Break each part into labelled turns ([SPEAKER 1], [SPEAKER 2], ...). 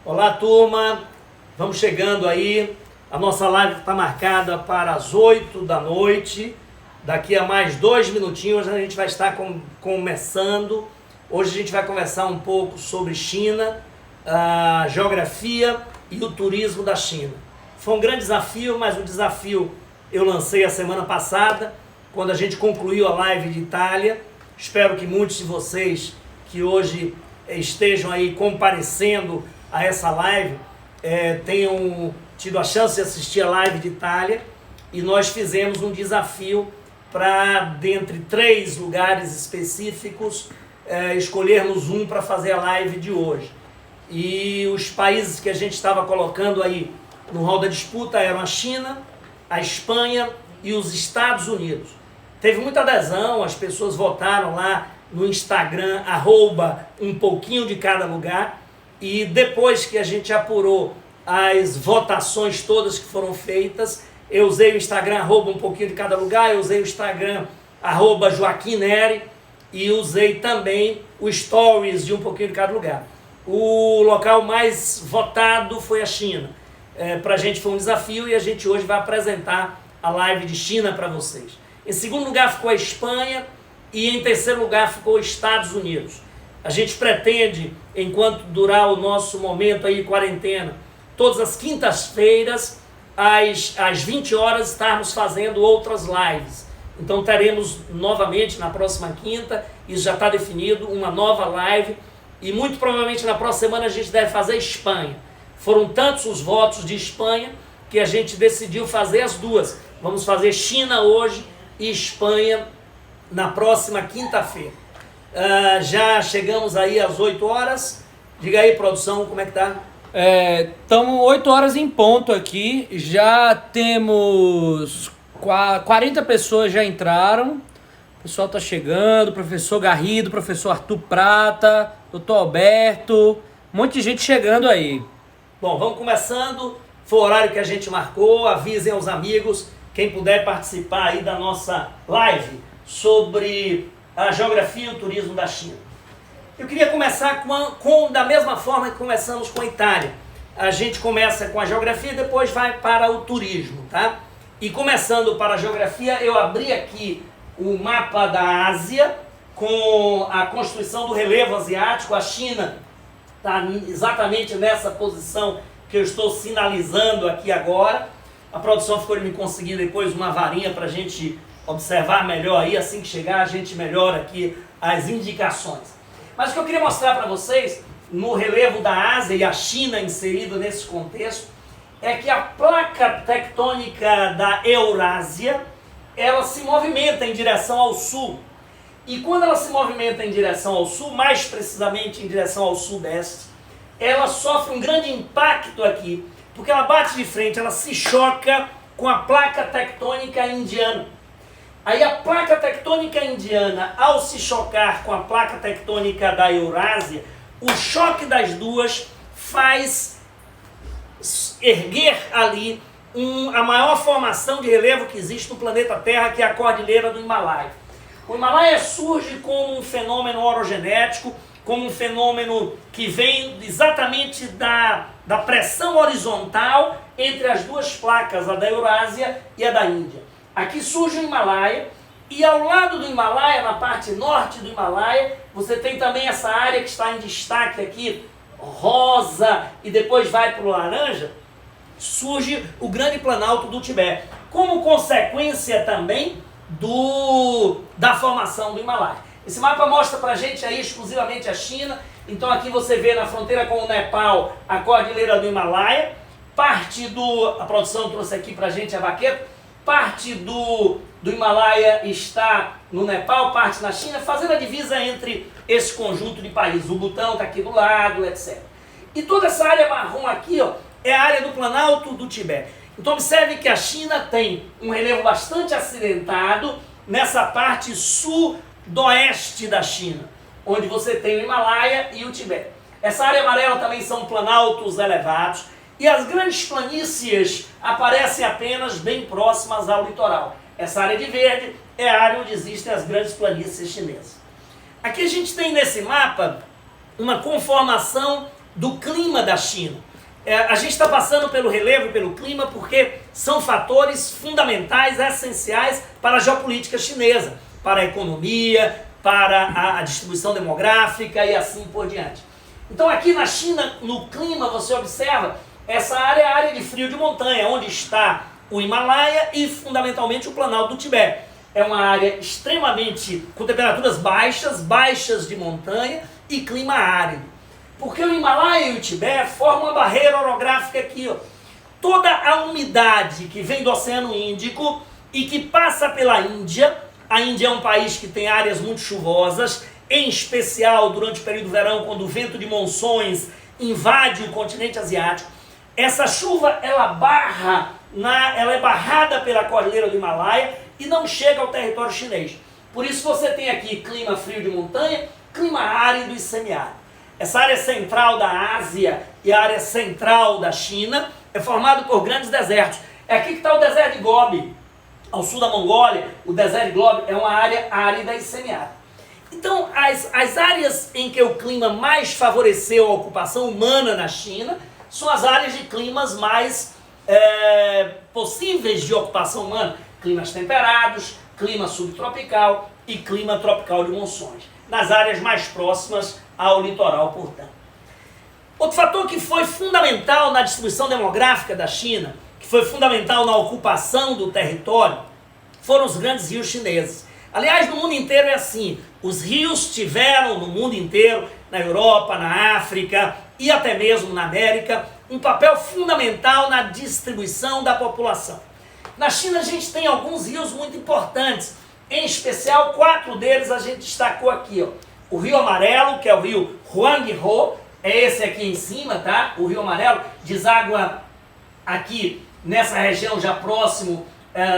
[SPEAKER 1] Olá, turma, vamos chegando aí, a nossa live está marcada para as 8 da noite, daqui a mais 2 minutinhos a gente vai estar começando. Hoje a gente vai conversar um pouco sobre China, a geografia e o turismo da China. Foi um grande desafio, mas o desafio eu lancei a semana passada, quando a gente concluiu a live de Itália. Espero que muitos de vocês que hoje estejam aí comparecendo a essa live tenham tido a chance de assistir a live de Itália, e nós fizemos um desafio para, dentre 3 lugares específicos, escolhermos um para fazer a live de hoje. E os países que a gente estava colocando aí no hall da disputa eram a China, a Espanha e os Estados Unidos. Teve muita adesão, as pessoas votaram lá no Instagram, @um pouquinho de cada lugar, e depois que a gente apurou as votações todas que foram feitas, eu usei o Instagram @um pouquinho de cada lugar, eu usei o Instagram @Joaquim Neri, e usei também o Stories de um pouquinho de cada lugar. O local mais votado foi a China. Para a gente foi um desafio, e a gente hoje vai apresentar a live de China para vocês. Em segundo lugar ficou a Espanha, e em terceiro lugar ficou os Estados Unidos. A gente pretende, enquanto durar o nosso momento aí de quarentena, todas as quintas-feiras, às 20 horas, estarmos fazendo outras lives. Então teremos novamente na próxima quinta, isso já está definido, uma nova live, e muito provavelmente na próxima semana a gente deve fazer Espanha. Foram tantos os votos de Espanha que a gente decidiu fazer as duas. Vamos fazer China hoje e Espanha na próxima quinta-feira. Já chegamos aí às 8 horas. Diga aí, produção, como é que tá?
[SPEAKER 2] Estamos 8 horas em ponto aqui. Já temos 40 pessoas já entraram. O pessoal tá chegando. Professor Garrido, professor Arthur Prata, doutor Alberto. Um monte de gente chegando aí.
[SPEAKER 1] Bom, vamos começando. Foi o horário que a gente marcou. Avisem aos amigos, quem puder participar aí da nossa live sobre a geografia e o turismo da China. Eu queria começar da mesma forma que começamos com a Itália. A gente começa com a geografia e depois vai para o turismo, tá? E começando para a geografia, eu abri aqui o mapa da Ásia com a constituição do relevo asiático. A China está exatamente nessa posição que eu estou sinalizando aqui agora. A produção ficou de me conseguir depois uma varinha para a gente observar melhor aí. Assim que chegar a gente melhora aqui as indicações. Mas o que eu queria mostrar para vocês, no relevo da Ásia e a China inserido nesse contexto, é que a placa tectônica da Eurásia, ela se movimenta em direção ao sul. E quando ela se movimenta em direção ao sul, mais precisamente em direção ao sudeste, ela sofre um grande impacto aqui, porque ela bate de frente, ela se choca com a placa tectônica indiana. Aí a placa tectônica indiana, ao se chocar com a placa tectônica da Eurásia, o choque das duas faz erguer ali a maior formação de relevo que existe no planeta Terra, que é a Cordilheira do Himalaia. O Himalaia surge como um fenômeno orogenético, como um fenômeno que vem exatamente da pressão horizontal entre as duas placas, a da Eurásia e a da Índia. Aqui surge o Himalaia, e ao lado do Himalaia, na parte norte do Himalaia, você tem também essa área que está em destaque aqui, rosa, e depois vai para o laranja, surge o Grande Planalto do Tibete, como consequência também da formação do Himalaia. Esse mapa mostra para a gente aí exclusivamente a China. Então aqui você vê na fronteira com o Nepal a Cordilheira do Himalaia, a produção trouxe aqui para a gente a baqueta, parte do Himalaia está no Nepal, parte na China, fazendo a divisa entre esse conjunto de países. O Butão está aqui do lado, etc. E toda essa área marrom aqui, ó, é a área do Planalto do Tibete. Então observe que a China tem um relevo bastante acidentado nessa parte sudoeste da China, onde você tem o Himalaia e o Tibete. Essa área amarela também são planaltos elevados, e as grandes planícies aparecem apenas bem próximas ao litoral. Essa área de verde é a área onde existem as grandes planícies chinesas. Aqui a gente tem nesse mapa uma conformação do clima da China. A gente está passando pelo relevo e pelo clima porque são fatores fundamentais, essenciais para a geopolítica chinesa, para a economia, para a distribuição demográfica e assim por diante. Então aqui na China, no clima, você observa, essa área é a área de frio de montanha, onde está o Himalaia e fundamentalmente o Planalto do Tibete. É uma área extremamente, com temperaturas baixas de montanha e clima árido. Porque o Himalaia e o Tibete formam uma barreira orográfica aqui, ó. Toda a umidade que vem do Oceano Índico e que passa pela Índia, a Índia é um país que tem áreas muito chuvosas, em especial durante o período do verão, quando o vento de monções invade o continente asiático. Essa chuva, ela é barrada pela cordilheira do Himalaia e não chega ao território chinês. Por isso você tem aqui clima frio de montanha, clima árido e semiárido. Essa área central da Ásia e a área central da China é formada por grandes desertos. É aqui que está o deserto de Gobi. Ao sul da Mongólia, o deserto de Gobi é uma área árida e semiárida. Então, as áreas em que o clima mais favoreceu a ocupação humana na China são as áreas de climas mais possíveis de ocupação humana. Climas temperados, clima subtropical e clima tropical de monções. Nas áreas mais próximas ao litoral, portanto. Outro fator que foi fundamental na distribuição demográfica da China, que foi fundamental na ocupação do território, foram os grandes rios chineses. Aliás, no mundo inteiro é assim. Os rios tiveram, no mundo inteiro, na Europa, na África e até mesmo na América, um papel fundamental na distribuição da população. Na China a gente tem alguns rios muito importantes, em especial 4 deles a gente destacou aqui, ó. O Rio Amarelo, que é o rio Huanghe, é esse aqui em cima, tá? O Rio Amarelo deságua aqui nessa região já próximo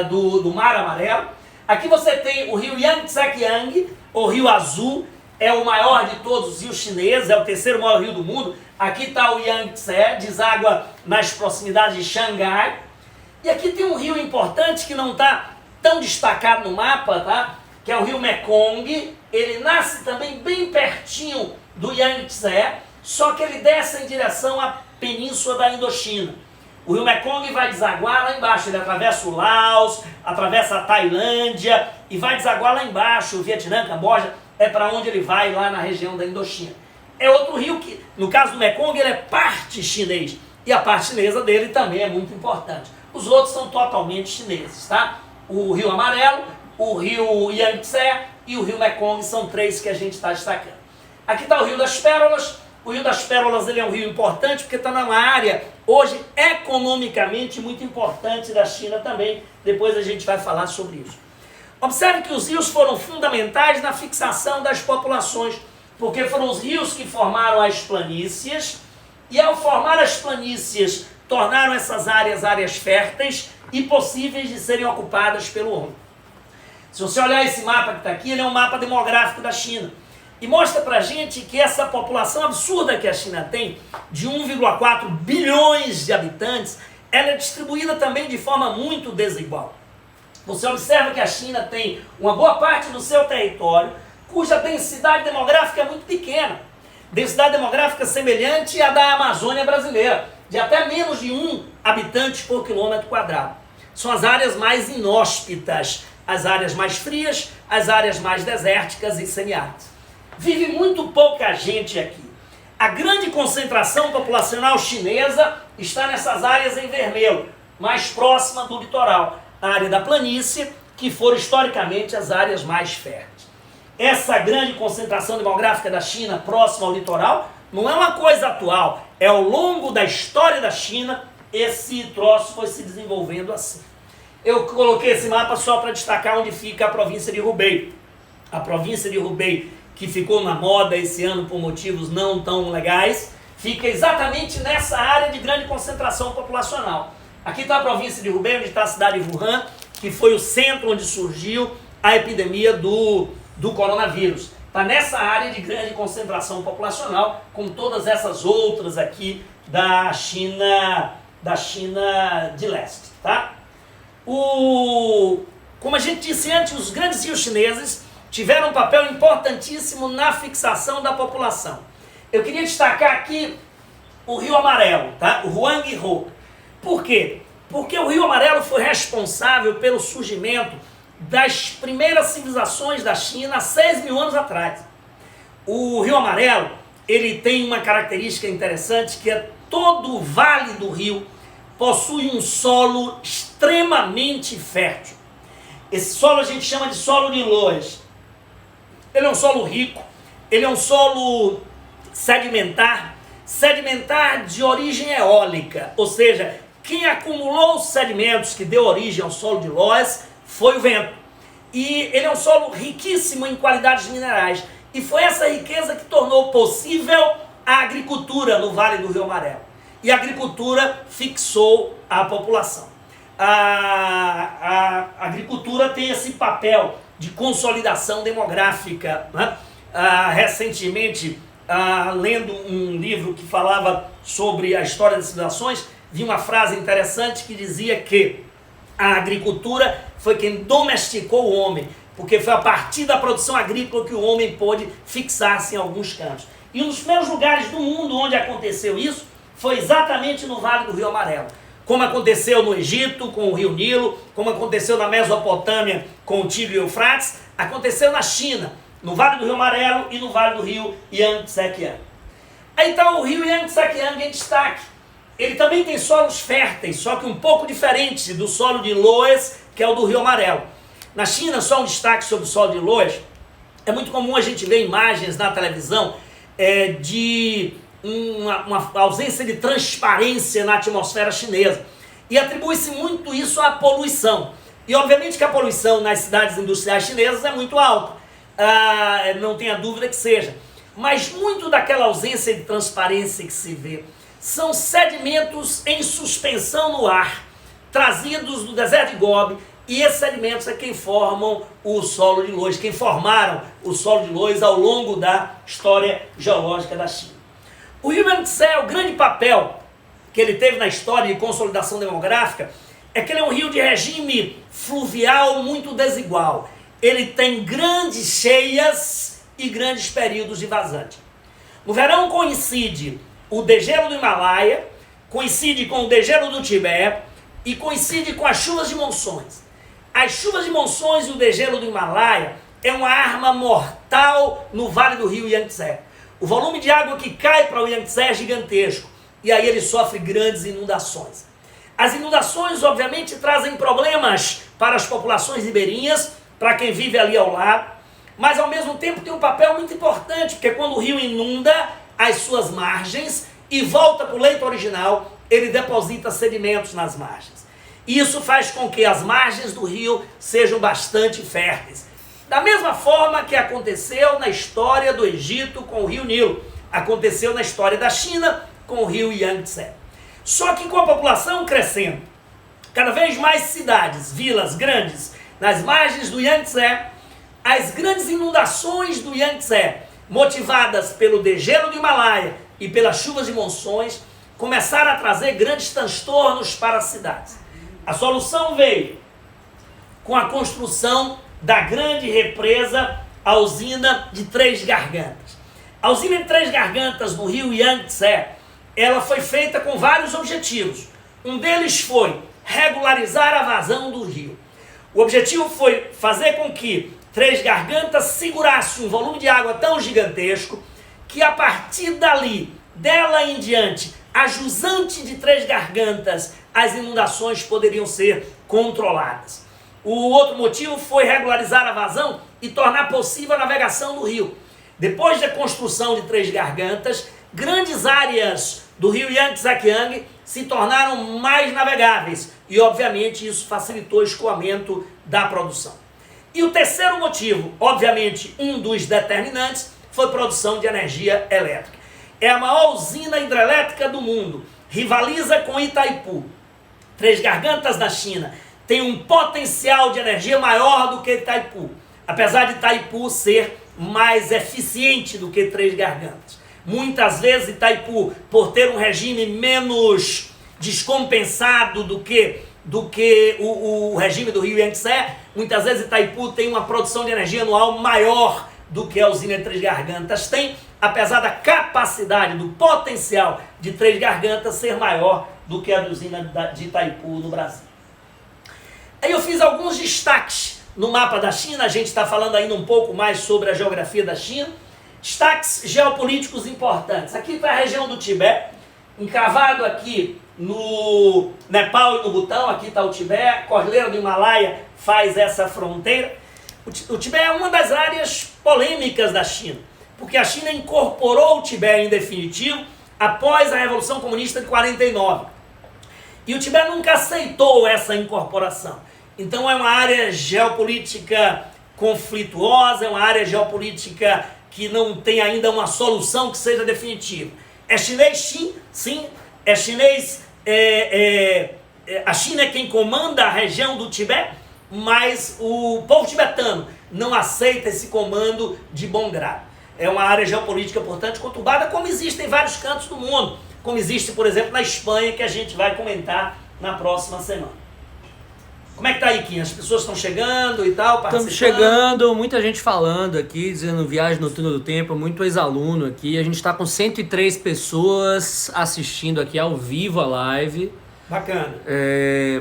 [SPEAKER 1] do Mar Amarelo. Aqui você tem o rio Yangtze-Kiang, o Rio Azul, é o maior de todos os rios chineses, é o 3º maior rio do mundo. Aqui está o Yangtze, deságua nas proximidades de Xangai. E aqui tem um rio importante que não está tão destacado no mapa, tá? Que é o rio Mekong. Ele nasce também bem pertinho do Yangtze, só que ele desce em direção à península da Indochina. O rio Mekong vai desaguar lá embaixo, ele atravessa o Laos, atravessa a Tailândia e vai desaguar lá embaixo, o Vietnã, Camboja, é para onde ele vai, lá na região da Indochina. É outro rio que, no caso do Mekong, ele é parte chinês, e a parte chinesa dele também é muito importante. Os outros são totalmente chineses, tá? O Rio Amarelo, o Rio Yangtze e o Rio Mekong são 3 que a gente está destacando. Aqui está o Rio das Pérolas. O Rio das Pérolas ele é um rio importante porque está numa área, hoje, economicamente muito importante da China também. Depois a gente vai falar sobre isso. Observe que os rios foram fundamentais na fixação das populações, porque foram os rios que formaram as planícies, e ao formar as planícies, tornaram essas áreas férteis e possíveis de serem ocupadas pelo homem. Se você olhar esse mapa que está aqui, ele é um mapa demográfico da China. E mostra pra gente que essa população absurda que a China tem, de 1,4 bilhões de habitantes, ela é distribuída também de forma muito desigual. Você observa que a China tem uma boa parte do seu território cuja densidade demográfica é muito pequena. Densidade demográfica semelhante à da Amazônia brasileira, de até menos de 1 habitante por quilômetro quadrado. São as áreas mais inóspitas, as áreas mais frias, as áreas mais desérticas e semiáridas. Vive muito pouca gente aqui. A grande concentração populacional chinesa está nessas áreas em vermelho, mais próxima do litoral, a área da planície, que foram historicamente as áreas mais férteis. Essa grande concentração demográfica da China próxima ao litoral não é uma coisa atual, é ao longo da história da China, esse troço foi se desenvolvendo assim. Eu coloquei esse mapa só para destacar onde fica a província de Hubei. A província de Hubei, que ficou na moda esse ano por motivos não tão legais, fica exatamente nessa área de grande concentração populacional. Aqui está a província de Hubei, onde está a cidade de Wuhan, que foi o centro onde surgiu a epidemia do coronavírus. Está nessa área de grande concentração populacional, com todas essas outras aqui da China de leste, tá? Como a gente disse antes, os grandes rios chineses tiveram um papel importantíssimo na fixação da população. Eu queria destacar aqui o Rio Amarelo, tá? O Huanghe. Por quê? Porque o Rio Amarelo foi responsável pelo surgimento das primeiras civilizações da China há 6.000 anos atrás. O Rio Amarelo, ele tem uma característica interessante, que é todo o vale do rio possui um solo extremamente fértil. Esse solo a gente chama de solo de Loess. Ele é um solo rico, ele é um solo sedimentar de origem eólica, ou seja, quem acumulou os sedimentos que deu origem ao solo de Loess foi o vento. E ele é um solo riquíssimo em qualidades minerais. E foi essa riqueza que tornou possível a agricultura no Vale do Rio Amarelo. E a agricultura fixou a população. A agricultura tem esse papel de consolidação demográfica, né? Recentemente, lendo um livro que falava sobre a história das civilizações, vi uma frase interessante que dizia que a agricultura foi quem domesticou o homem, porque foi a partir da produção agrícola que o homem pôde fixar-se em alguns campos. E um dos primeiros lugares do mundo onde aconteceu isso foi exatamente no Vale do Rio Amarelo. Como aconteceu no Egito com o Rio Nilo, como aconteceu na Mesopotâmia com o Tigre e o Eufrates, aconteceu na China, no Vale do Rio Amarelo e no Vale do Rio Yangtze-Kiang. Aí está o Rio Yangtze-Kiang em destaque. Ele também tem solos férteis, só que um pouco diferente do solo de Loess, que é o do Rio Amarelo. Na China, só um destaque sobre o solo de Loess, é muito comum a gente ver imagens na televisão de uma ausência de transparência na atmosfera chinesa. E atribui-se muito isso à poluição. E obviamente que a poluição nas cidades industriais chinesas é muito alta. Não tenha dúvida que seja. Mas muito daquela ausência de transparência que se vê são sedimentos em suspensão no ar, trazidos do deserto de Gobi, e esses sedimentos é quem formam o solo de Loess, quem formaram o solo de Loess ao longo da história geológica da China. O Rio Yangtze, o grande papel que ele teve na história de consolidação demográfica é que ele é um rio de regime fluvial muito desigual. Ele tem grandes cheias e grandes períodos de vazante. No verão coincide o degelo do Himalaia, coincide com o degelo do Tibete e coincide com as chuvas de monções. As chuvas de monções e o degelo do Himalaia é uma arma mortal no Vale do Rio Yangtze. O volume de água que cai para o Yangtze é gigantesco e aí ele sofre grandes inundações. As inundações, obviamente, trazem problemas para as populações ribeirinhas, para quem vive ali ao lado, mas ao mesmo tempo tem um papel muito importante, porque quando o rio inunda as suas margens e volta para o leito original, ele deposita sedimentos nas margens. Isso faz com que as margens do rio sejam bastante férteis. Da mesma forma que aconteceu na história do Egito com o rio Nilo, aconteceu na história da China com o rio Yangtze. Só que com a população crescendo, cada vez mais cidades, vilas grandes nas margens do Yangtze, as grandes inundações do Yangtze, motivadas pelo degelo do Himalaia e pelas chuvas de monções, começaram a trazer grandes transtornos para as cidades. A solução veio com a construção da grande represa, a usina de Três Gargantas. A usina de Três Gargantas no rio Yangtze, ela foi feita com vários objetivos. Um deles foi regularizar a vazão do rio. O objetivo foi fazer com que Três Gargantas segurasse um volume de água tão gigantesco que a partir dela em diante, a jusante de Três Gargantas, as inundações poderiam ser controladas. O outro motivo foi regularizar a vazão e tornar possível a navegação do rio. Depois da construção de Três Gargantas, grandes áreas do rio Yangtze-Kiang se tornaram mais navegáveis e, obviamente, isso facilitou o escoamento da produção. E o terceiro motivo, obviamente, um dos determinantes, foi a produção de energia elétrica. É a maior usina hidrelétrica do mundo, rivaliza com Itaipu. Três Gargantas na China tem um potencial de energia maior do que Itaipu, apesar de Itaipu ser mais eficiente do que Três Gargantas. Muitas vezes Itaipu, por ter um regime menos descompensado do que o regime do rio Yangtze, muitas vezes Itaipu tem uma produção de energia anual maior do que a usina de Três Gargantas tem, apesar da capacidade, do potencial de Três Gargantas ser maior do que a da usina de Itaipu no Brasil. Aí eu fiz alguns destaques no mapa da China, a gente está falando ainda um pouco mais sobre a geografia da China. Destaques geopolíticos importantes. Aqui está a região do Tibete, encravado aqui no Nepal e no Butão, aqui está o Tibete, a Cordilheira do Himalaia faz essa fronteira. O Tibete é uma das áreas polêmicas da China, porque a China incorporou o Tibete em definitivo após a Revolução Comunista de 49. E o Tibete nunca aceitou essa incorporação. Então é uma área geopolítica conflituosa, é uma área geopolítica que não tem ainda uma solução que seja definitiva. É chinês, sim, é chinês, a China é quem comanda a região do Tibete, mas o povo tibetano não aceita esse comando de bom grado. É uma área geopolítica, portanto, conturbada, como existe em vários cantos do mundo, como existe, por exemplo, na Espanha, que a gente vai comentar na próxima semana. Como é que tá aí, Kim? As pessoas estão chegando e tal, participando?
[SPEAKER 2] Estamos chegando, muita gente falando aqui, dizendo Viagem no Túnel do Tempo, muito ex-aluno aqui. A gente está com 103 pessoas assistindo aqui ao vivo a live.
[SPEAKER 1] Bacana.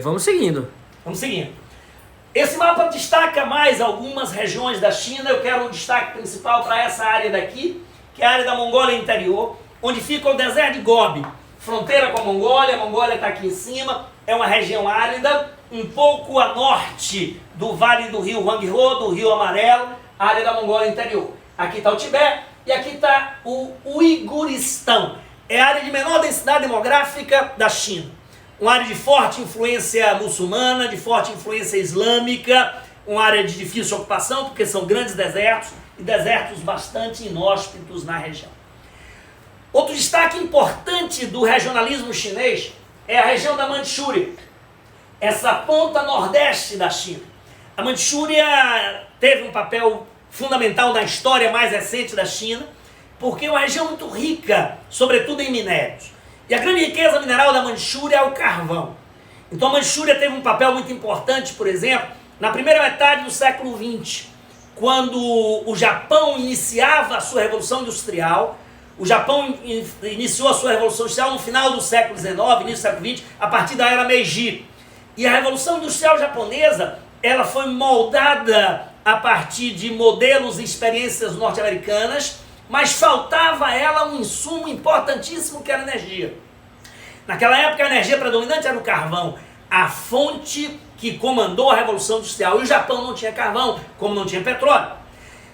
[SPEAKER 2] Vamos seguindo.
[SPEAKER 1] Vamos seguindo. Esse mapa destaca mais algumas regiões da China. Eu quero um destaque principal para essa área daqui, que é a área da Mongólia Interior, onde fica o deserto de Gobi, fronteira com a Mongólia está aqui em cima, é uma região árida, um pouco a norte do vale do rio Huanghe-ho, do rio Amarelo, a área da Mongólia Interior. Aqui está o Tibete e aqui está o Uiguristão. É a área de menor densidade demográfica da China. Uma área de forte influência muçulmana, de forte influência islâmica, uma área de difícil ocupação, porque são grandes desertos e desertos bastante inóspitos na região. Outro destaque importante do regionalismo chinês é a região da Manchúria, essa ponta nordeste da China. A Manchúria teve um papel fundamental na história mais recente da China, porque é uma região muito rica, sobretudo em minérios. E a grande riqueza mineral da Manchúria é o carvão. Então a Manchúria teve um papel muito importante, por exemplo, na primeira metade do século XX, quando o Japão iniciava a sua Revolução Industrial. O Japão iniciou a sua Revolução Industrial no final do século XIX, início do século XX, a partir da era Meiji. E a Revolução Industrial japonesa, ela foi moldada a partir de modelos e experiências norte-americanas, mas faltava a ela um insumo importantíssimo que era a energia. Naquela época a energia predominante era o carvão, a fonte que comandou a Revolução Industrial. E o Japão não tinha carvão, como não tinha petróleo.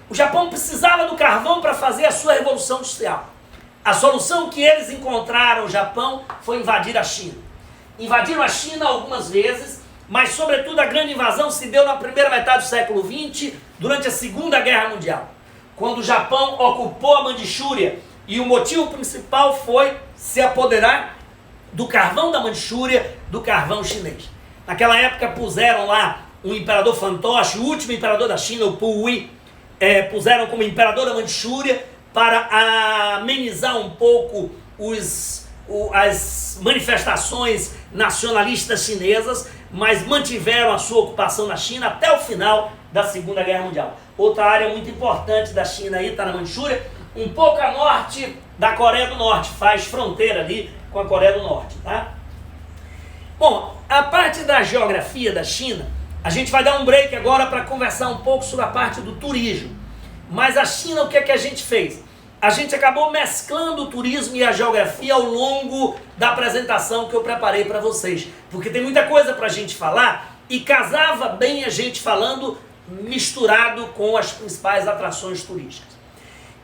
[SPEAKER 1] O Japão precisava do carvão para fazer a sua Revolução Industrial. A solução que eles encontraram no Japão foi invadir a China. Invadiram a China algumas vezes, mas sobretudo a grande invasão se deu na primeira metade do século XX, durante a Segunda Guerra Mundial, quando o Japão ocupou a Manchúria, e o motivo principal foi se apoderar do carvão da Manchúria, do carvão chinês. Naquela época puseram lá o imperador fantoche, o último imperador da China, o Puyi, puseram como imperador da Manchúria para amenizar um pouco as manifestações nacionalistas chinesas, mas mantiveram a sua ocupação na China até o final da Segunda Guerra Mundial. Outra área muito importante da China aí está na Manchúria, um pouco a norte da Coreia do Norte, faz fronteira ali com a Coreia do Norte, tá? Bom, a parte da geografia da China, a gente vai dar um break agora para conversar um pouco sobre a parte do turismo. Mas a China, o que é que a gente fez? A gente acabou mesclando o turismo e a geografia ao longo da apresentação que eu preparei para vocês, porque tem muita coisa para a gente falar e casava bem a gente falando misturado com as principais atrações turísticas.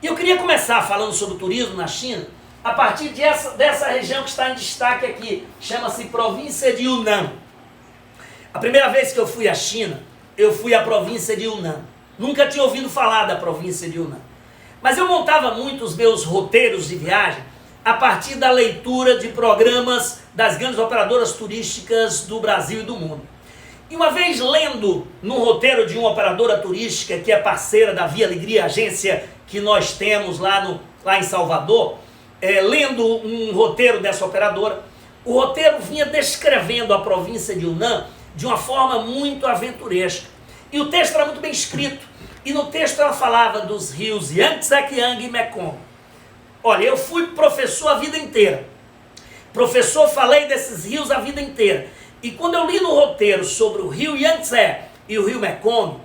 [SPEAKER 1] E eu queria começar falando sobre o turismo na China a partir dessa região que está em destaque aqui, chama-se província de Yunnan. A primeira vez que eu fui à China, eu fui à província de Yunnan. Nunca tinha ouvido falar da província de Yunnan. Mas eu montava muito os meus roteiros de viagem a partir da leitura de programas das grandes operadoras turísticas do Brasil e do mundo. E uma vez lendo num roteiro de uma operadora turística que é parceira da Via Alegria, agência que nós temos lá em Salvador, lendo um roteiro dessa operadora, o roteiro vinha descrevendo a província de Yunnan de uma forma muito aventuresca. E o texto era muito bem escrito. E no texto ela falava dos rios Yangtze, Kiang e Mekong. Olha, eu fui professor a vida inteira. Professor, falei desses rios a vida inteira. E quando eu li no roteiro sobre o rio Yangtze e o rio Mekong,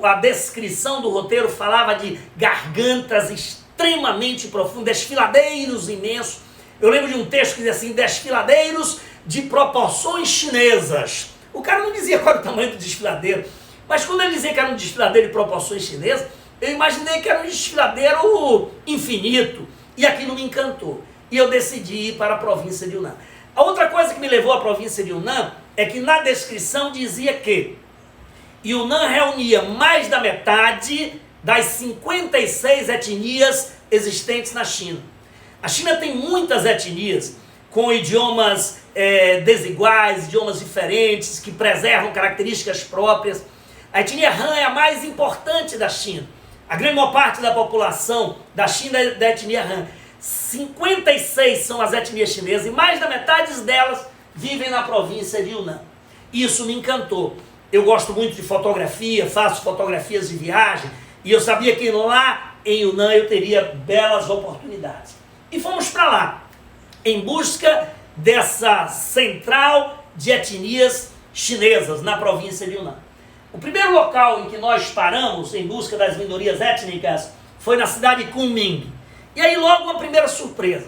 [SPEAKER 1] a descrição do roteiro falava de gargantas extremamente profundas, desfiladeiros imensos. Eu lembro de um texto que dizia assim, desfiladeiros de proporções chinesas. O cara não dizia qual era o tamanho do desfiladeiro, mas quando ele dizia que era um desfiladeiro de proporções chinesas, eu imaginei que era um desfiladeiro infinito, e aquilo me encantou. E eu decidi ir para a província de Yunnan. A outra coisa que me levou à província de Yunnan é que na descrição dizia que Yunnan reunia mais da metade das 56 etnias existentes na China. A China tem muitas etnias com idiomas desiguais, idiomas diferentes, que preservam características próprias. A etnia Han é a mais importante da China. A grande maior parte da população da China é da etnia Han. 56 são as etnias chinesas e mais da metade delas vivem na província de Yunnan. Isso me encantou. Eu gosto muito de fotografia, faço fotografias de viagem e eu sabia que lá em Yunnan eu teria belas oportunidades. E fomos para lá, em busca dessa central de etnias chinesas na província de Yunnan. O primeiro local em que nós paramos em busca das minorias étnicas foi na cidade de Kunming. E aí logo uma primeira surpresa.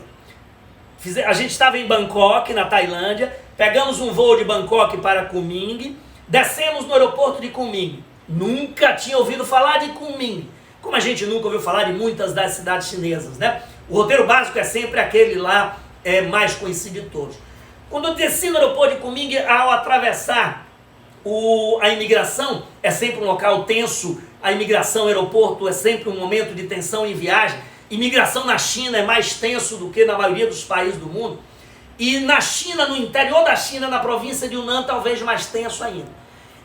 [SPEAKER 1] A gente estava em Bangkok, na Tailândia, pegamos um voo de Bangkok para Kunming, descemos no aeroporto de Kunming. Nunca tinha ouvido falar de Kunming, como a gente nunca ouviu falar de muitas das cidades chinesas, né? O roteiro básico é sempre aquele lá mais conhecido de todos. Quando eu desci no aeroporto de Kunming, ao atravessar a imigração, é sempre um local tenso, a imigração, o aeroporto é sempre um momento de tensão em viagem. Imigração na China é mais tenso do que na maioria dos países do mundo. E na China, no interior da China, na província de Yunnan, talvez mais tenso ainda.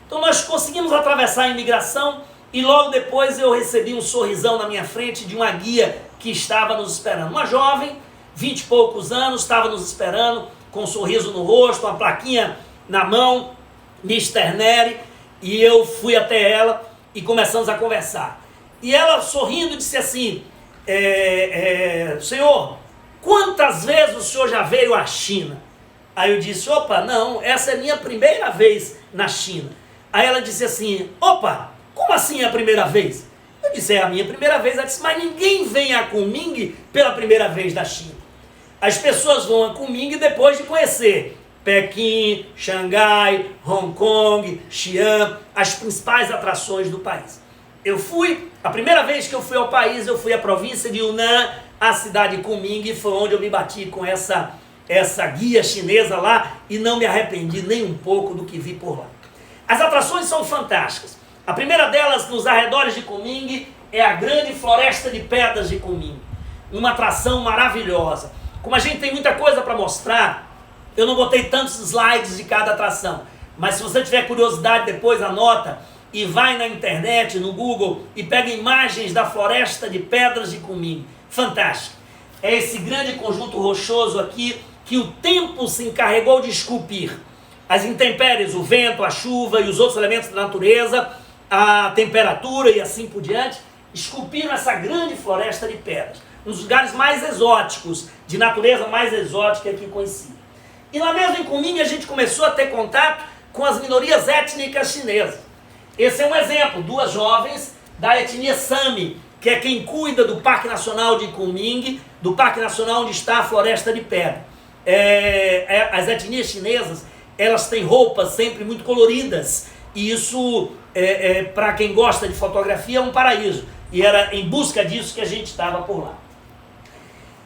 [SPEAKER 1] Então nós conseguimos atravessar a imigração e logo depois eu recebi um sorrisão na minha frente de uma guia que estava nos esperando. Uma jovem, 20 e poucos anos, estava nos esperando, com um sorriso no rosto, uma plaquinha na mão, Mr. Neri, e eu fui até ela e começamos a conversar. E ela, sorrindo, disse assim, senhor, quantas vezes o senhor já veio à China? Aí eu disse, opa, não, essa é minha primeira vez na China. Aí ela disse assim, opa, como assim é a primeira vez? Eu disse, é a minha primeira vez. Ela disse, mas ninguém vem a Kunming pela primeira vez da China. As pessoas vão a Kunming depois de conhecer Pequim, Xangai, Hong Kong, Xi'an, as principais atrações do país. A primeira vez que eu fui ao país, eu fui à província de Yunnan, a cidade de Kunming, e foi onde eu me bati com essa guia chinesa lá e não me arrependi nem um pouco do que vi por lá. As atrações são fantásticas. A primeira delas, nos arredores de Kunming, é a grande floresta de pedras de Kunming. Uma atração maravilhosa. Como a gente tem muita coisa para mostrar, eu não botei tantos slides de cada atração. Mas se você tiver curiosidade, depois anota e vai na internet, no Google, e pega imagens da floresta de pedras de Kunming. Fantástico. É esse grande conjunto rochoso aqui que o tempo se encarregou de esculpir. As intempéries, o vento, a chuva e os outros elementos da natureza, a temperatura e assim por diante, esculpiram essa grande floresta de pedras. Um dos lugares mais exóticos, de natureza mais exótica aqui conhecida. E lá mesmo em Kunming a gente começou a ter contato com as minorias étnicas chinesas. Esse é um exemplo, duas jovens da etnia Sami, que é quem cuida do Parque Nacional de Kunming, do Parque Nacional onde está a Floresta de Pedra. As etnias chinesas, elas têm roupas sempre muito coloridas, e isso, para quem gosta de fotografia, é um paraíso. E era em busca disso que a gente estava por lá.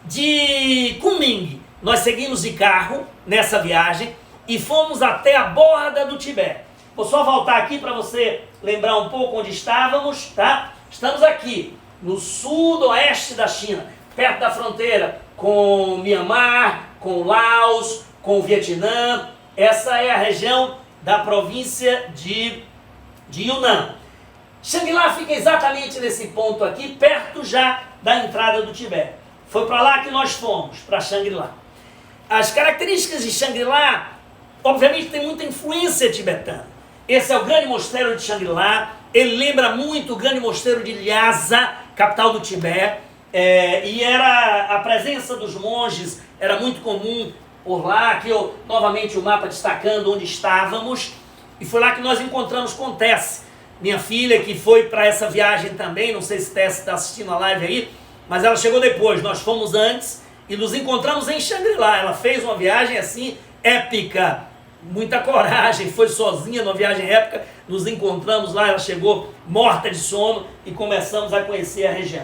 [SPEAKER 1] De Kunming, nós seguimos de carro nessa viagem e fomos até a borda do Tibete. Vou só voltar aqui para você lembrar um pouco onde estávamos, tá? Estamos aqui, no sudoeste da China, perto da fronteira com Myanmar, com Laos, com o Vietnã. Essa é a região da província de Yunnan. Shangri-La fica exatamente nesse ponto aqui, perto já da entrada do Tibete. Foi para lá que nós fomos, para Shangri-La. As características de Shangri-La, obviamente, tem muita influência tibetana. Esse é o grande mosteiro de Shangri-La. Ele lembra muito o grande mosteiro de Lhasa, capital do Tibete. E era a presença dos monges era muito comum por lá. Aqui novamente o mapa destacando onde estávamos, e foi lá que nós encontramos com Tess, minha filha, que foi para essa viagem também. Não sei se Tess está assistindo a live aí, mas ela chegou depois, nós fomos antes e nos encontramos em Xangri-Lá. Ela fez uma viagem assim épica, muita coragem, foi sozinha numa viagem épica, nos encontramos lá, ela chegou morta de sono e começamos a conhecer a região.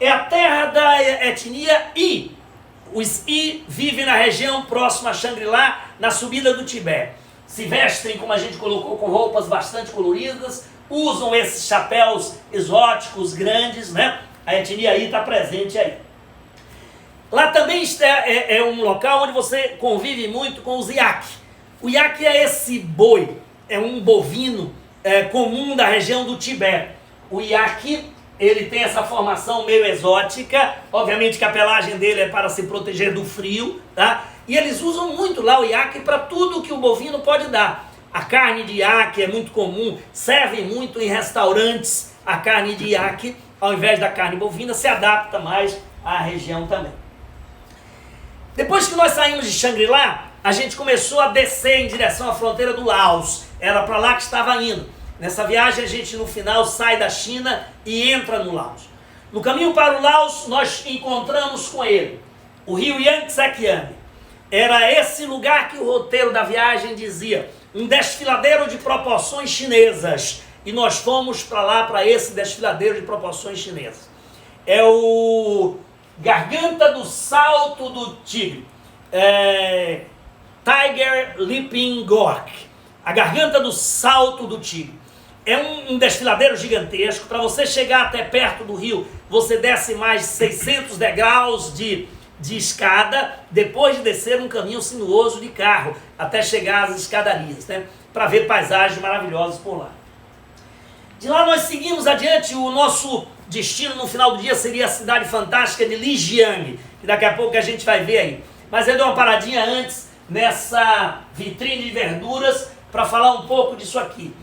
[SPEAKER 1] É a terra da etnia I. Os I vivem na região próxima a Xangri-Lá, na subida do Tibete. Se vestem, como a gente colocou, com roupas bastante coloridas, usam esses chapéus exóticos, grandes, né? A etnia I está presente aí. Lá também é um local onde você convive muito com os iaque. O iaque é esse boi, é um bovino comum da região do Tibete. O iaque, ele tem essa formação meio exótica, obviamente que a pelagem dele é para se proteger do frio, tá? E eles usam muito lá o iaque para tudo que o bovino pode dar. A carne de iaque é muito comum, serve muito em restaurantes a carne de iaque, ao invés da carne bovina, se adapta mais à região também. Depois que nós saímos de Xangri-Lá, a gente começou a descer em direção à fronteira do Laos. Era para lá que estava indo. Nessa viagem a gente no final sai da China e entra no Laos. No caminho para o Laos nós encontramos com ele o rio Yangtze-Kiang. Era esse lugar que o roteiro da viagem dizia, um desfiladeiro de proporções chinesas. E nós fomos para lá, para esse desfiladeiro de proporções chinesas. É o Garganta do Salto do Tigre. Tiger Leaping Gorge. A Garganta do Salto do Tigre. É um desfiladeiro gigantesco. Para você chegar até perto do rio, você desce mais de 600 degraus de escada, depois de descer um caminho sinuoso de carro, até chegar às escadarias, né? Para ver paisagens maravilhosas por lá. De lá nós seguimos adiante. O nosso destino no final do dia seria a cidade fantástica de Lijiang, que daqui a pouco a gente vai ver aí. Mas eu dei uma paradinha antes nessa vitrine de verduras para falar um pouco disso aqui.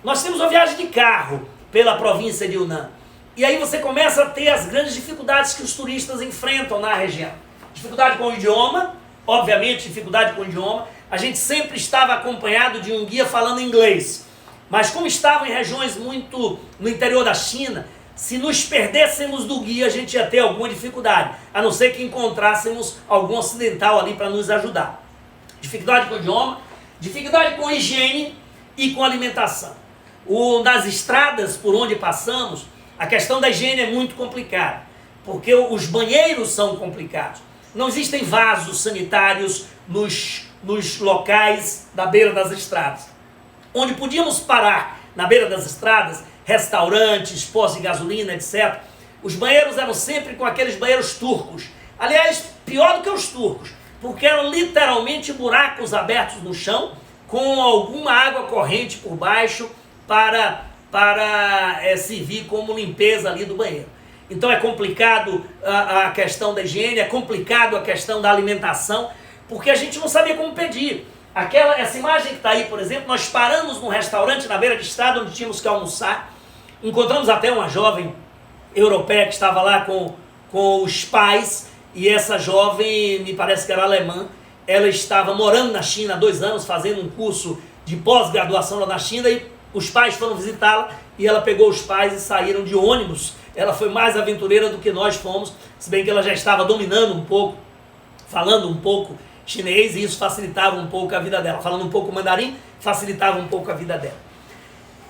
[SPEAKER 1] Nós temos uma viagem de carro pela província de Yunnan. E aí você começa a ter as grandes dificuldades que os turistas enfrentam na região. Dificuldade com o idioma, obviamente dificuldade com o idioma. A gente sempre estava acompanhado de um guia falando inglês. Mas como estavam em regiões muito no interior da China, se nos perdêssemos do guia, a gente ia ter alguma dificuldade, a não ser que encontrássemos algum ocidental ali para nos ajudar. Dificuldade com o idioma, dificuldade com higiene e com alimentação. Nas estradas por onde passamos, a questão da higiene é muito complicada, porque os banheiros são complicados. Não existem vasos sanitários nos locais da beira das estradas. Onde podíamos parar na beira das estradas, restaurantes, postos de gasolina, etc., os banheiros eram sempre com aqueles banheiros turcos. Aliás, pior do que os turcos, porque eram literalmente buracos abertos no chão, com alguma água corrente por baixo para servir como limpeza ali do banheiro. Então é complicado a questão da higiene, é complicado a questão da alimentação, porque a gente não sabia como pedir. Essa imagem que está aí, por exemplo, nós paramos num restaurante na beira de estrada onde tínhamos que almoçar. Encontramos até uma jovem europeia que estava lá com os pais, e essa jovem, me parece que era alemã, ela estava morando na China há 2 anos, fazendo um curso de pós-graduação lá na China, e os pais foram visitá-la, e ela pegou os pais e saíram de ônibus. Ela foi mais aventureira do que nós fomos, se bem que ela já estava dominando um pouco, falando um pouco chinês, e isso facilitava um pouco a vida dela. Falando um pouco mandarim, facilitava um pouco a vida dela.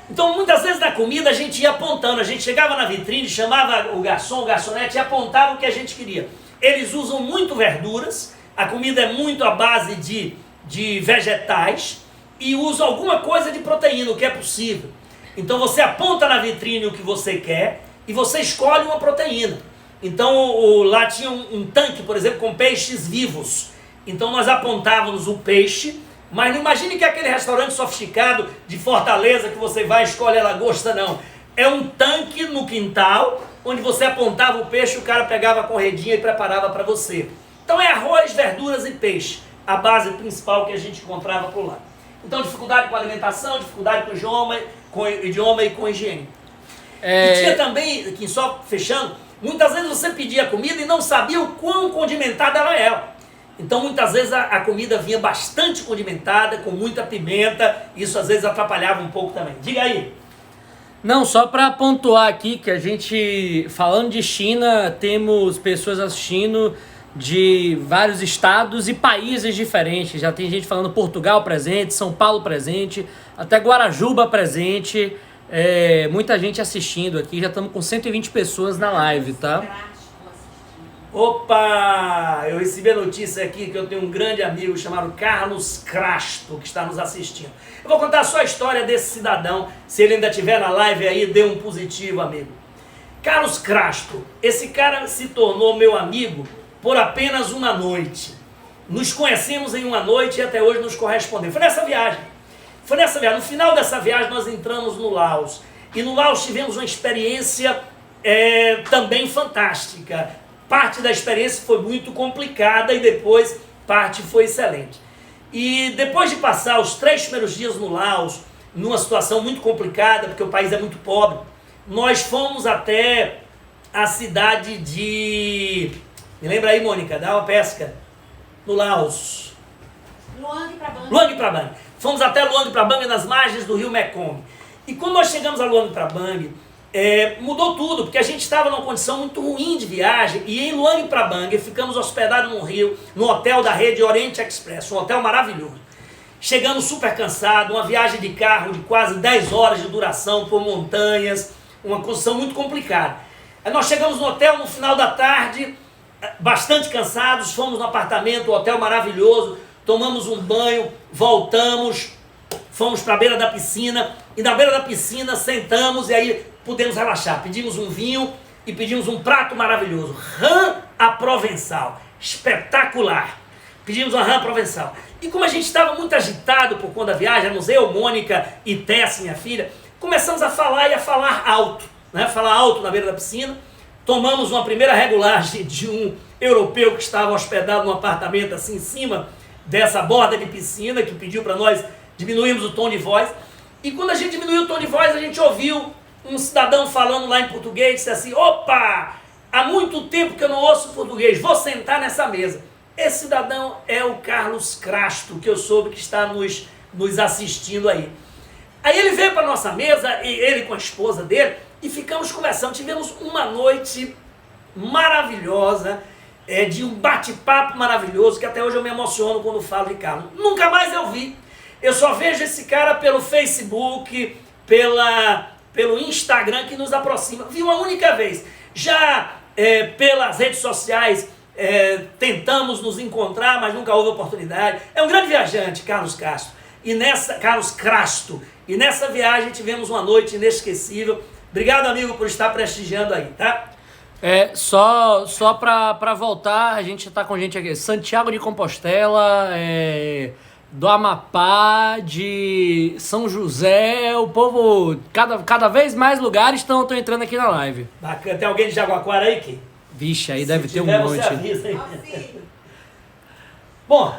[SPEAKER 1] Então, muitas vezes na comida a gente ia apontando, a gente chegava na vitrine, chamava o garçom, o garçonete e apontava o que a gente queria. Eles usam muito verduras, a comida é muito à base de vegetais, e usam alguma coisa de proteína, o que é possível. Então você aponta na vitrine o que você quer e você escolhe uma proteína. Então lá tinha um tanque, por exemplo, com peixes vivos. Então nós apontávamos o peixe, mas não imagine que é aquele restaurante sofisticado de Fortaleza que você vai e escolhe a lagosta, não. É um tanque no quintal, onde você apontava o peixe, o cara pegava a corredinha e preparava para você. Então é arroz, verduras e peixe, a base principal que a gente encontrava por lá. Então dificuldade com alimentação, dificuldade com idioma e com higiene. E tinha também, aqui só fechando, Muitas vezes você pedia comida e não sabia o quão condimentada ela era. Então muitas vezes a comida vinha bastante condimentada, com muita pimenta, isso às vezes atrapalhava um pouco também. Diga aí.
[SPEAKER 2] Não, só para pontuar aqui que a gente, falando de China, temos pessoas assistindo de vários estados e países diferentes. Já tem gente falando Portugal presente, São Paulo presente, até Guarajuba presente. Muita gente assistindo aqui, já estamos com 120 pessoas na live, tá?
[SPEAKER 1] Opa! Eu recebi a notícia aqui que eu tenho um grande amigo chamado Carlos Crasto, que está nos assistindo. Eu vou contar só a história desse cidadão, se ele ainda estiver na live aí, dê um positivo, amigo. Carlos Crasto, esse cara se tornou meu amigo por apenas uma noite. Nos conhecemos em uma noite e até hoje nos correspondemos. Foi nessa viagem. No final dessa viagem nós entramos no Laos. E no Laos tivemos uma experiência também fantástica. Parte da experiência foi muito complicada e depois parte foi excelente. E depois de passar os 3 primeiros dias no Laos, numa situação muito complicada, porque o país é muito pobre, nós fomos até a cidade de... Me lembra aí, Mônica, dá uma pesca. No Laos. Luang Prabang. Fomos até Luang Prabang, nas margens do rio Mekong. E quando nós chegamos a Luang Prabang, mudou tudo, porque a gente estava numa condição muito ruim de viagem, e em Luang Prabang ficamos hospedados no hotel da rede Oriente Express, um hotel maravilhoso. Chegamos super cansados, uma viagem de carro de quase 10 horas de duração por montanhas, uma condição muito complicada. Aí nós chegamos no hotel no final da tarde, bastante cansados, fomos no apartamento, um hotel maravilhoso, tomamos um banho, voltamos, fomos para a beira da piscina, e na beira da piscina sentamos e aí pudemos relaxar. Pedimos um vinho e pedimos um prato maravilhoso, rã à provençal, espetacular. Pedimos uma rã à provençal. E como a gente estava muito agitado por conta da viagem, éramos eu, Mônica e Tess, minha filha, começamos a falar e a falar alto, né? Falar alto na beira da piscina. Tomamos uma primeira regulagem de um europeu que estava hospedado num apartamento assim em cima dessa borda de piscina, que pediu para nós diminuirmos o tom de voz. E quando a gente diminuiu o tom de voz, a gente ouviu um cidadão falando lá em português, disse assim: opa, há muito tempo que eu não ouço português, vou sentar nessa mesa. Esse cidadão é o Carlos Crasto, que eu soube que está nos assistindo aí. Aí ele veio para a nossa mesa, ele com a esposa dele, e ficamos conversando. Tivemos uma noite maravilhosa, de um bate-papo maravilhoso, que até hoje eu me emociono quando falo de Carlos. Nunca mais eu vi. Eu só vejo esse cara pelo Facebook, pelo Instagram, que nos aproxima. Vi uma única vez. Já pelas redes sociais tentamos nos encontrar, mas nunca houve oportunidade. É um grande viajante, Carlos Crasto. Carlos Crasto. E nessa viagem tivemos uma noite inesquecível. Obrigado, amigo, por estar prestigiando aí, tá?
[SPEAKER 2] Só para voltar, a gente tá com gente aqui. Santiago de Compostela, do Amapá, de São José, o povo, cada vez mais lugares estão entrando aqui na live.
[SPEAKER 1] Bacana. Tem alguém de Jaguaquara aí, que?
[SPEAKER 2] Vixe, aí deve ter um monte.
[SPEAKER 1] Você avisa, hein? Bom,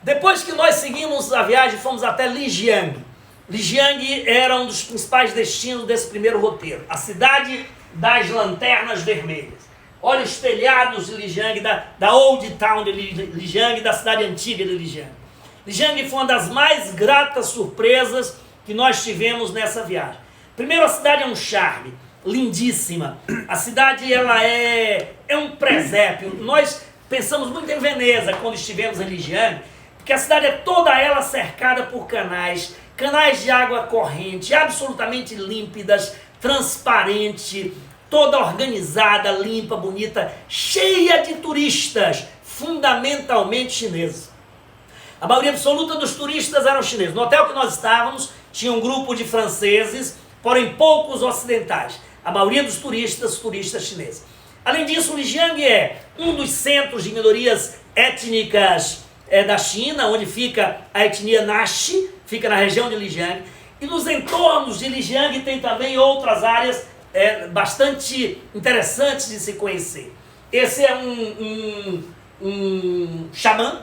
[SPEAKER 1] depois que nós seguimos a viagem, fomos até Lijiang. Lijiang era um dos principais destinos desse primeiro roteiro. A cidade das lanternas vermelhas. Olha os telhados de Lijiang, da Old Town de Lijiang, da cidade antiga de Lijiang. Lijiang foi uma das mais gratas surpresas que nós tivemos nessa viagem. Primeiro, a cidade é um charme, lindíssima. A cidade ela é um presépio. Nós pensamos muito em Veneza quando estivemos em Lijiang, porque a cidade é toda ela cercada por canais de água corrente, absolutamente límpidas, transparente, toda organizada, limpa, bonita, cheia de turistas, fundamentalmente chineses. A maioria absoluta dos turistas eram chineses. No hotel que nós estávamos, tinha um grupo de franceses, porém poucos ocidentais. A maioria dos turistas chineses. Além disso, Lijiang é um dos centros de minorias étnicas da China, onde fica a etnia Naxi, fica na região de Lijiang. E nos entornos de Lijiang tem também outras áreas bastante interessantes de se conhecer. Esse é um xamã.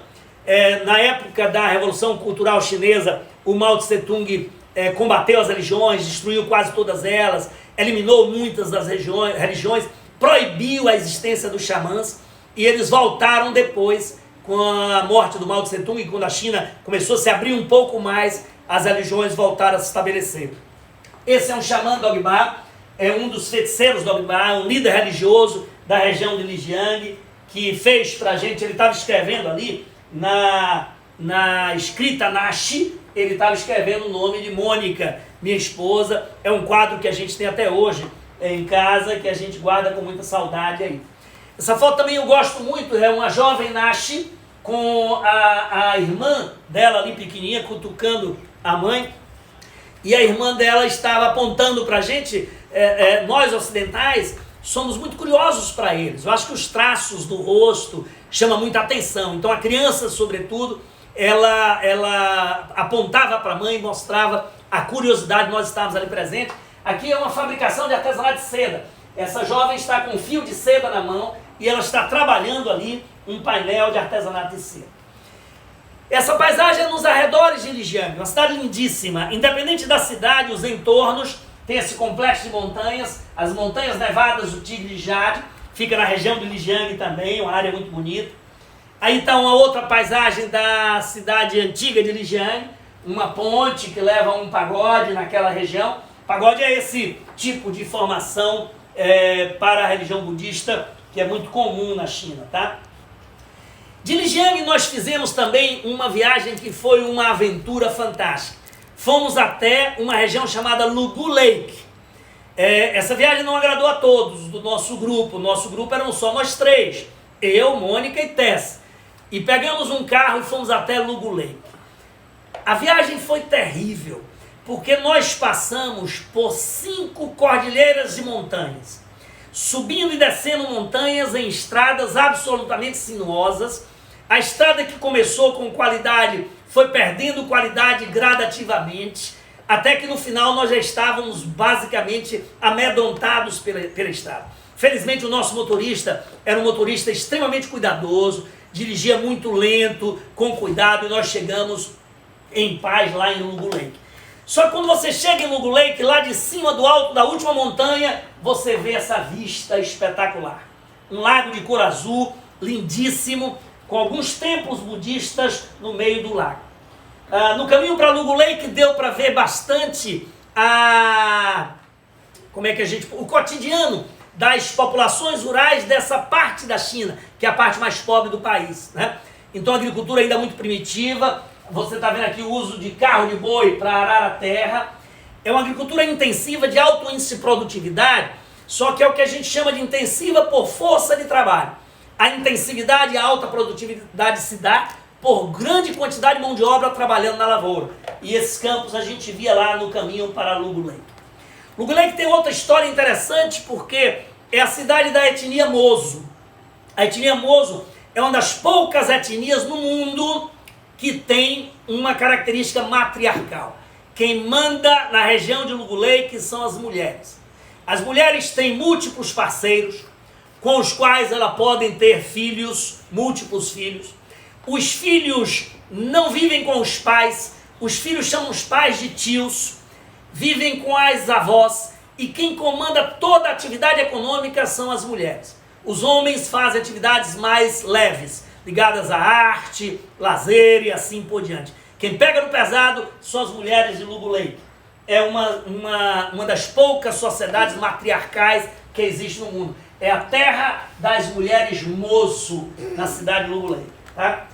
[SPEAKER 1] Na época da Revolução Cultural Chinesa, o Mao Tse-tung combateu as religiões, destruiu quase todas elas, eliminou muitas das religiões, proibiu a existência dos xamãs, e eles voltaram depois com a morte do Mao Tse Tung, e quando a China começou a se abrir um pouco mais, as religiões voltaram a se estabelecer. Esse é um xamã Dogma, é um dos feiticeiros Dogma, um líder religioso da região de Lijiang, que fez pra gente, ele estava escrevendo ali, na escrita Nashi, ele estava escrevendo o nome de Mônica, minha esposa. É um quadro que a gente tem até hoje em casa, que a gente guarda com muita saudade aí. Essa foto também eu gosto muito, é uma jovem Nashi com a irmã dela ali pequenininha, cutucando a mãe, e a irmã dela estava apontando para a gente, nós ocidentais somos muito curiosos para eles. Eu acho que os traços do rosto chamam muita atenção, então a criança, sobretudo, ela apontava para a mãe e mostrava a curiosidade, nós estávamos ali presentes. Aqui é uma fabricação de artesanato de seda. Essa jovem está com um fio de seda na mão e ela está trabalhando ali um painel de artesanato de seda. Essa paisagem é nos arredores de Lijiang, uma cidade lindíssima. Independente da cidade, os entornos, tem esse complexo de montanhas, as montanhas nevadas do Tigre de Jade, fica na região de Lijiang também, uma área muito bonita. Aí está uma outra paisagem da cidade antiga de Lijiang, uma ponte que leva a um pagode naquela região. Pagode é esse tipo de formação para a religião budista, que é muito comum na China, tá? De Lijiang nós fizemos também uma viagem que foi uma aventura fantástica. Fomos até uma região chamada Lugu Lake. Essa viagem não agradou a todos do nosso grupo. Nosso grupo eram só nós três, eu, Mônica e Tess. E pegamos um carro e fomos até Lugu Lake. A viagem foi terrível, porque nós passamos por 5 cordilheiras de montanhas, subindo e descendo montanhas em estradas absolutamente sinuosas. A estrada que começou com qualidade foi perdendo qualidade gradativamente, até que no final nós já estávamos basicamente amedrontados pela estrada. Felizmente o nosso motorista era um motorista extremamente cuidadoso, dirigia muito lento, com cuidado, e nós chegamos em paz lá em Lugu Lake. Só que quando você chega em Lugu Lake, lá de cima do alto da última montanha, você vê essa vista espetacular. Um lago de cor azul, lindíssimo, com alguns templos budistas no meio do lago. No caminho para Lugu Lake deu para ver bastante o cotidiano das populações rurais dessa parte da China, que é a parte mais pobre do país, né? Então a agricultura ainda é muito primitiva. Você está vendo aqui o uso de carro de boi para arar a terra. É uma agricultura intensiva de alto índice de produtividade, só que é o que a gente chama de intensiva por força de trabalho. A intensividade e a alta produtividade se dá por grande quantidade de mão de obra trabalhando na lavoura. E esses campos a gente via lá no caminho para Lugu Lake. Lugu Lake tem outra história interessante, porque é a cidade da etnia Mozo. A etnia Mozo é uma das poucas etnias no mundo que tem uma característica matriarcal. Quem manda na região de Lugu Lake são as mulheres. As mulheres têm múltiplos parceiros, com os quais elas podem ter filhos, múltiplos filhos. Os filhos não vivem com os pais, os filhos chamam os pais de tios, vivem com as avós, e quem comanda toda a atividade econômica são as mulheres. Os homens fazem atividades mais leves, ligadas à arte, lazer e assim por diante. Quem pega no pesado são as mulheres de Lugu Lake. É uma das poucas sociedades matriarcais que existe no mundo. É a terra das mulheres Mozo, na cidade de Lugu Lake. Tá?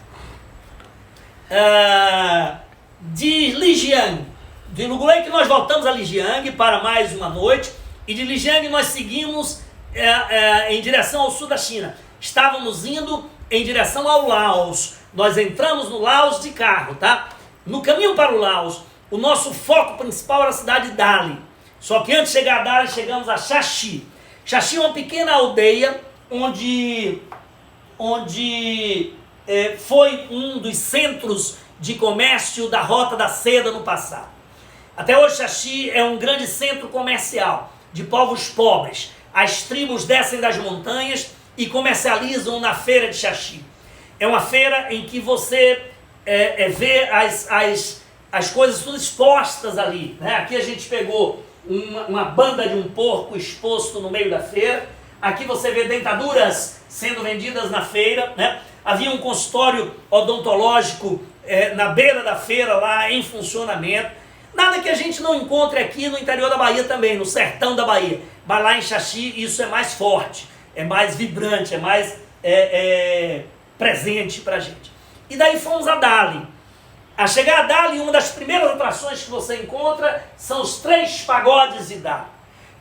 [SPEAKER 1] De Lijiang, de Lugu Lake nós voltamos a Lijiang para mais uma noite, e de Lijiang nós seguimos em direção ao sul da China. Estávamos indo em direção ao Laos. Nós entramos no Laos de carro, tá? No caminho para o Laos, o nosso foco principal era a cidade de Dali. Só que antes de chegar a Dali, chegamos a Shashi. Shashi é uma pequena aldeia onde foi um dos centros de comércio da Rota da Seda no passado. Até hoje Shashi é um grande centro comercial de povos pobres. As tribos descem das montanhas e comercializam na feira de Shashi. É uma feira em que você vê as coisas tudo expostas ali, né? Aqui a gente pegou uma banda de um porco exposto no meio da feira. Aqui você vê dentaduras sendo vendidas na feira, né? Havia um consultório odontológico na beira da feira lá em funcionamento. Nada que a gente não encontre aqui no interior da Bahia também, no sertão da Bahia. Mas lá em Xaxi isso é mais forte, é mais vibrante, é mais presente pra gente. E daí fomos a Dali. A chegar a Dali, uma das primeiras atrações que você encontra são os 3 pagodes de Dali.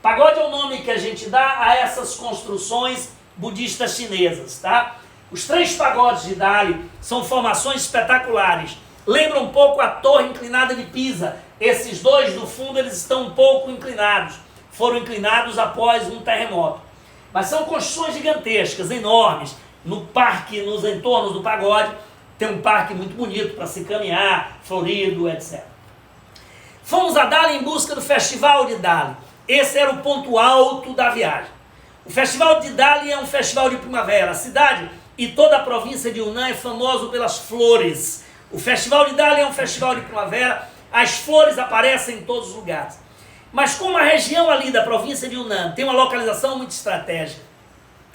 [SPEAKER 1] Pagode é o nome que a gente dá a essas construções budistas chinesas, tá? Os 3 pagodes de Dali são formações espetaculares. Lembra um pouco a Torre Inclinada de Pisa. Esses 2 do fundo, eles estão um pouco inclinados. Foram inclinados após um terremoto. Mas são construções gigantescas, enormes. No parque, nos entornos do pagode, tem um parque muito bonito para se caminhar, florido, etc. Fomos a Dali em busca do Festival de Dali. Esse era o ponto alto da viagem. O Festival de Dali é um festival de primavera. A cidade e toda a província de Yunnan é famoso pelas flores. O Festival de Dali é um festival de primavera. As flores aparecem em todos os lugares. Mas como a região ali da província de Yunnan tem uma localização muito estratégica,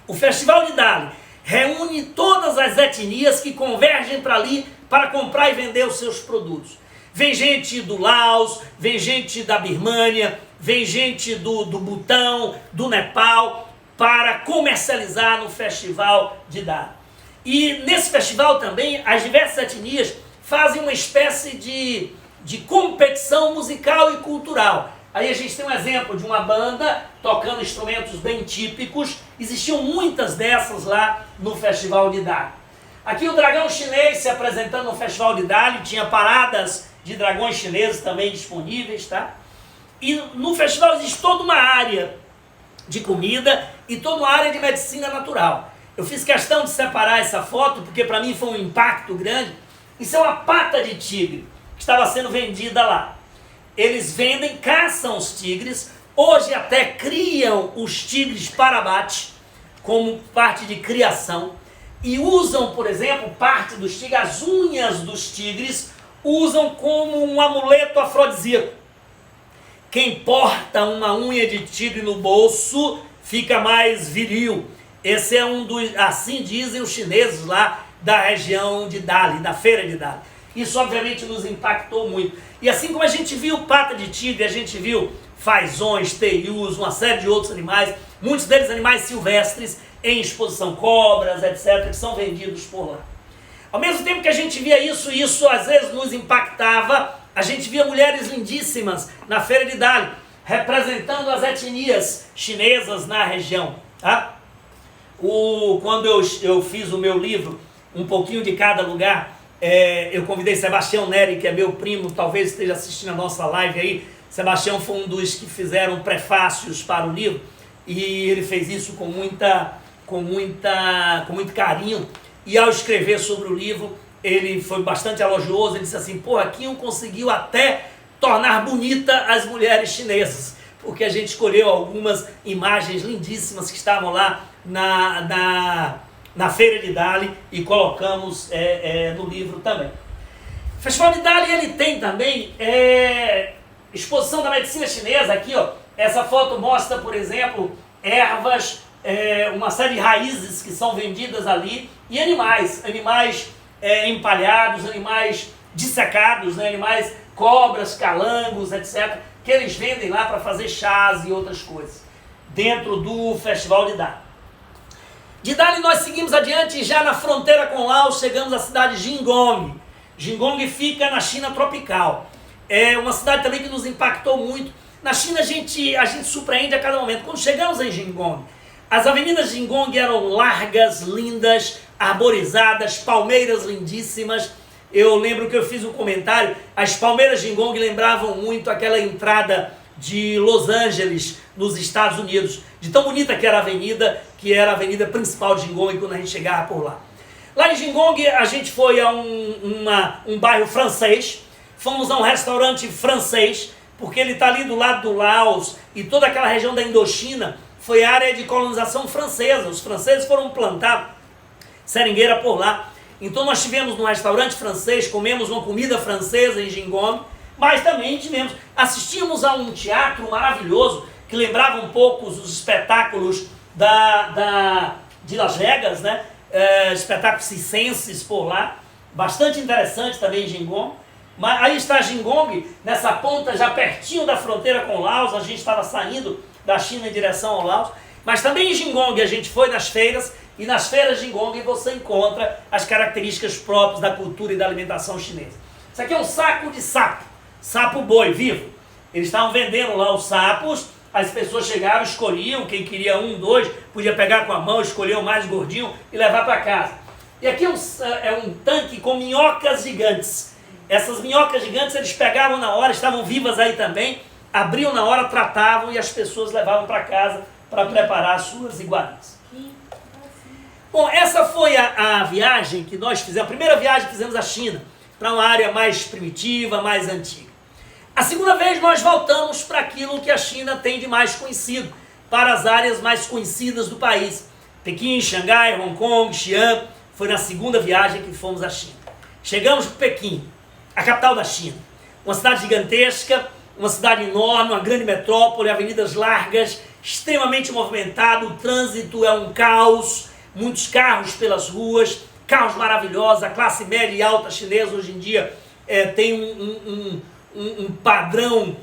[SPEAKER 1] o Festival de Dali reúne todas as etnias que convergem para ali para comprar e vender os seus produtos. Vem gente do Laos, vem gente da Birmânia, vem gente do Butão, do Nepal, para comercializar no Festival de Dali. E nesse festival também, as diversas etnias fazem uma espécie de competição musical e cultural. Aí a gente tem um exemplo de uma banda tocando instrumentos bem típicos. Existiam muitas dessas lá no Festival de Dali. Aqui o dragão chinês se apresentando no Festival de Dali, tinha paradas de dragões chineses também disponíveis, tá? E no festival existe toda uma área de comida e toda uma área de medicina natural. Eu fiz questão de separar essa foto porque para mim foi um impacto grande. Isso é uma pata de tigre que estava sendo vendida lá. Eles vendem, caçam os tigres, hoje até criam os tigres para abate, como parte de criação, e usam, por exemplo, parte dos tigres, as unhas dos tigres, usam como um amuleto afrodisíaco. Quem porta uma unha de tigre no bolso fica mais viril. Esse é um dos, assim dizem os chineses lá da região de Dali, da feira de Dali. Isso obviamente nos impactou muito. E assim como a gente viu pata de tigre, a gente viu fazões, teius, uma série de outros animais, muitos deles animais silvestres, em exposição, cobras, etc., que são vendidos por lá. Ao mesmo tempo que a gente via isso às vezes nos impactava, a gente via mulheres lindíssimas na feira de Dali, representando as etnias chinesas na região. Tá? Quando eu fiz o meu livro, um pouquinho de cada lugar, eu convidei Sebastião Neri, que é meu primo, talvez esteja assistindo a nossa live aí. Sebastião foi um dos que fizeram prefácios para o livro, e ele fez isso com muito carinho. E ao escrever sobre o livro, ele foi bastante elogioso. Ele disse assim: pô, Quinho conseguiu até tornar bonita as mulheres chinesas, porque a gente escolheu algumas imagens lindíssimas que estavam lá na feira de Dali e colocamos no livro também. O Festival de Dali ele tem também exposição da medicina chinesa. Aqui, ó, essa foto mostra, por exemplo, ervas, uma série de raízes que são vendidas ali, e animais empalhados, animais dissecados, né, animais, cobras, calangos, etc., que eles vendem lá para fazer chás e outras coisas, dentro do Festival de Dali. De Dali nós seguimos adiante, já na fronteira com Laos, chegamos à cidade de Jingong. Jingong fica na China tropical. É uma cidade também que nos impactou muito. Na China a gente surpreende a cada momento. Quando chegamos em Jingong, as avenidas de Jingong eram largas, lindas, arborizadas, palmeiras lindíssimas. Eu lembro que eu fiz um comentário, as palmeiras de Jingong lembravam muito aquela entrada de Los Angeles, nos Estados Unidos, de tão bonita que era a avenida principal de Jingong quando a gente chegava por lá. Lá em Jingong a gente foi a um bairro francês, fomos a um restaurante francês, porque ele está ali do lado do Laos, e toda aquela região da Indochina foi área de colonização francesa. Os franceses foram plantar seringueira por lá. Então nós estivemos num restaurante francês, comemos uma comida francesa em Jingong, mas também assistimos a um teatro maravilhoso, que lembrava um pouco os espetáculos de Las Vegas, né? Espetáculos circenses por lá, bastante interessante também em Jingong. Mas aí está Jingong, nessa ponta já pertinho da fronteira com o Laos, a gente estava saindo da China em direção ao Laos. Mas também em Jingong a gente foi nas feiras, e nas feiras de Jingong você encontra as características próprias da cultura e da alimentação chinesa. Isso aqui é um saco de sapo, sapo boi vivo. Eles estavam vendendo lá os sapos, as pessoas chegavam, escolhiam, quem queria um, dois, podia pegar com a mão, escolher o mais gordinho e levar para casa. E aqui é um tanque com minhocas gigantes. Essas minhocas gigantes eles pegavam na hora, estavam vivas aí também, abriam na hora, tratavam e as pessoas levavam para casa para preparar as suas iguarias. Bom, essa foi a viagem que nós fizemos, a primeira viagem que fizemos à China, para uma área mais primitiva, mais antiga. A segunda vez nós voltamos para aquilo que a China tem de mais conhecido, para as áreas mais conhecidas do país. Pequim, Xangai, Hong Kong, Xi'an, foi na segunda viagem que fomos à China. Chegamos para Pequim, a capital da China, uma cidade gigantesca, uma cidade enorme, uma grande metrópole, avenidas largas, extremamente movimentado, o trânsito é um caos, muitos carros pelas ruas, carros maravilhosos, a classe média e alta chinesa hoje em dia tem um padrão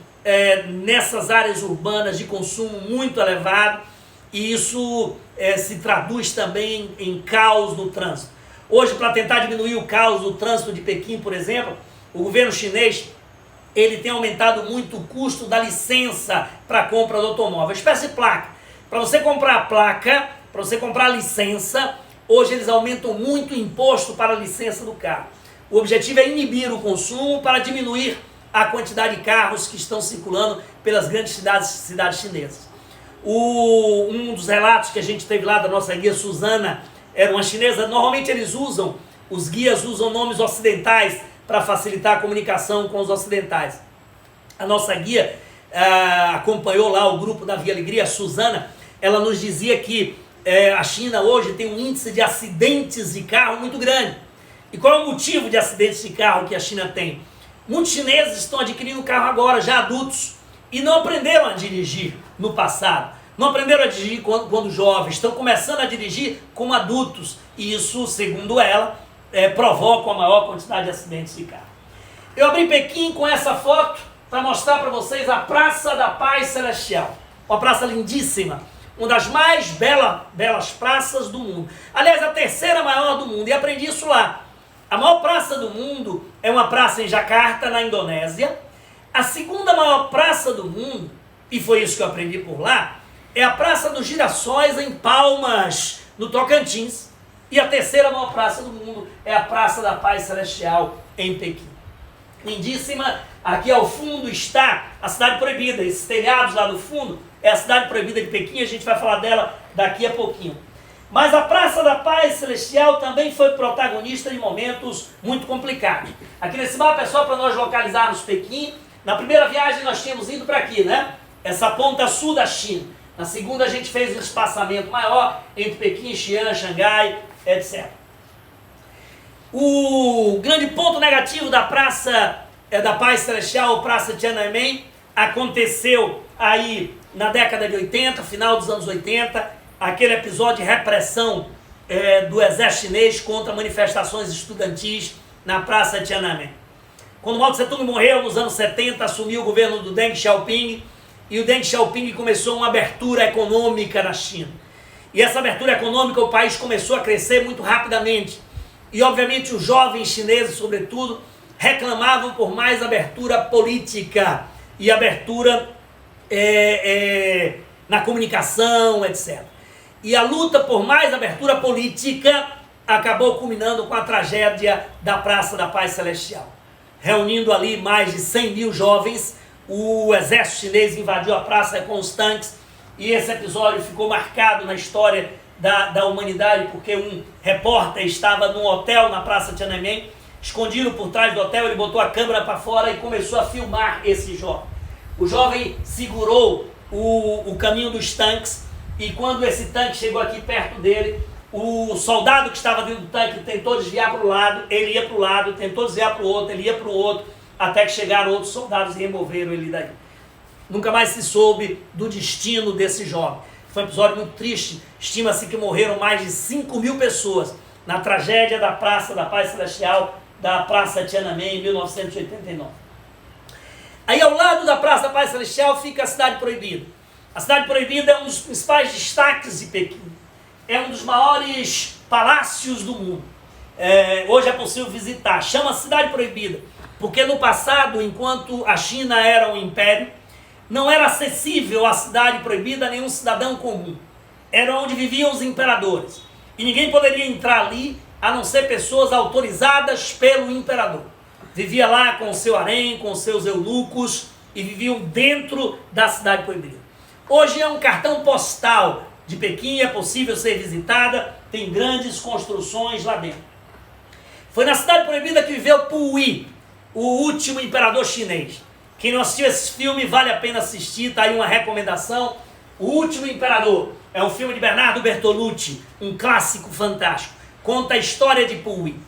[SPEAKER 1] nessas áreas urbanas de consumo muito elevado, e isso se traduz também em caos no trânsito. Hoje, para tentar diminuir o caos do trânsito de Pequim, por exemplo, o governo chinês ele tem aumentado muito o custo da licença para a compra do automóvel, espécie de placa. Para você comprar a placa, para você comprar a licença, hoje eles aumentam muito o imposto para a licença do carro. O objetivo é inibir o consumo para diminuir a quantidade de carros que estão circulando pelas grandes cidades chinesas. Um dos relatos que a gente teve lá da nossa guia Suzana era uma chinesa. Normalmente os guias usam nomes ocidentais para facilitar a comunicação com os ocidentais. A nossa guia acompanhou lá o grupo da Via Alegria, a Suzana. Ela nos dizia que a China hoje tem um índice de acidentes de carro muito grande. E qual é o motivo de acidentes de carro que a China tem? Muitos chineses estão adquirindo carro agora, já adultos, e não aprenderam a dirigir no passado. Não aprenderam a dirigir quando jovens, estão começando a dirigir como adultos. E isso, segundo ela, provoca a maior quantidade de acidentes de carro. Eu abri Pequim com essa foto para mostrar para vocês a Praça da Paz Celestial. Uma praça lindíssima, uma das mais belas praças do mundo. Aliás, a terceira maior do mundo, e aprendi isso lá. A maior praça do mundo é uma praça em Jacarta, na Indonésia. A segunda maior praça do mundo, e foi isso que eu aprendi por lá, é a Praça dos Girassóis, em Palmas, no Tocantins. E a terceira maior praça do mundo é a Praça da Paz Celestial, em Pequim. Lindíssima. Aqui ao fundo está a Cidade Proibida. Esses telhados lá no fundo é a Cidade Proibida de Pequim. A gente vai falar dela daqui a pouquinho. Mas a Praça da Paz Celestial também foi protagonista de momentos muito complicados. Aqui nesse mapa é só para nós localizarmos Pequim. Na primeira viagem nós tínhamos ido para aqui, né? Essa ponta sul da China. Na segunda a gente fez um espaçamento maior entre Pequim, Xi'an, Xangai, etc. O grande ponto negativo da Praça da Paz Celestial, Praça Tiananmen, aconteceu aí na década de 80, final dos anos 80, aquele episódio de repressão do exército chinês contra manifestações estudantis na Praça Tiananmen. Quando Mao Tse-tung morreu nos anos 70, assumiu o governo do Deng Xiaoping, e o Deng Xiaoping começou uma abertura econômica na China. E essa abertura econômica, o país começou a crescer muito rapidamente. E obviamente os jovens chineses, sobretudo, reclamavam por mais abertura política e abertura na comunicação, etc. E a luta por mais abertura política acabou culminando com a tragédia da Praça da Paz Celestial. Reunindo ali mais de 100 mil jovens, o exército chinês invadiu a praça com os tanques, e esse episódio ficou marcado na história da humanidade, porque um repórter estava num hotel na Praça Tiananmen, escondido por trás do hotel, ele botou a câmera para fora e começou a filmar esse jovem. O jovem segurou o caminho dos tanques, e quando esse tanque chegou aqui perto dele, o soldado que estava dentro do tanque tentou desviar para o lado, ele ia para o lado, tentou desviar para o outro, ele ia para o outro, até que chegaram outros soldados e removeram ele daí. Nunca mais se soube do destino desse jovem. Foi um episódio muito triste. Estima-se que morreram mais de 5.000 pessoas na tragédia da Praça da Paz Celestial, da Praça Tiananmen, em 1989. Aí ao lado da Praça da Paz Celestial fica a Cidade Proibida. A Cidade Proibida é um dos principais destaques de Pequim. É um dos maiores palácios do mundo. Hoje é possível visitar. Chama Cidade Proibida, porque no passado, enquanto a China era um império, não era acessível a Cidade Proibida a nenhum cidadão comum. Era onde viviam os imperadores. E ninguém poderia entrar ali, a não ser pessoas autorizadas pelo imperador. Vivia lá com o seu harém, com os seus eunucos, e viviam dentro da Cidade Proibida. Hoje é um cartão postal de Pequim, é possível ser visitada, tem grandes construções lá dentro. Foi na Cidade Proibida que viveu Puyi, o último imperador chinês. Quem não assistiu esse filme, vale a pena assistir, tá aí uma recomendação. O Último Imperador é um filme de Bernardo Bertolucci, um clássico fantástico. Conta a história de Puyi.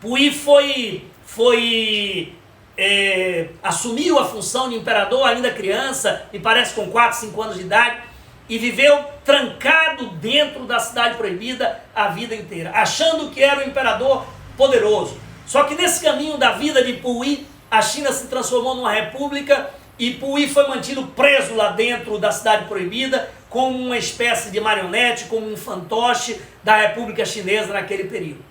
[SPEAKER 1] Puyi assumiu a função de imperador ainda criança, me parece com 4, 5 anos de idade, e viveu trancado dentro da Cidade Proibida a vida inteira, achando que era um imperador poderoso. Só que nesse caminho da vida de Puyi, a China se transformou numa república e Puyi foi mantido preso lá dentro da Cidade Proibida como uma espécie de marionete, como um fantoche da República Chinesa naquele período.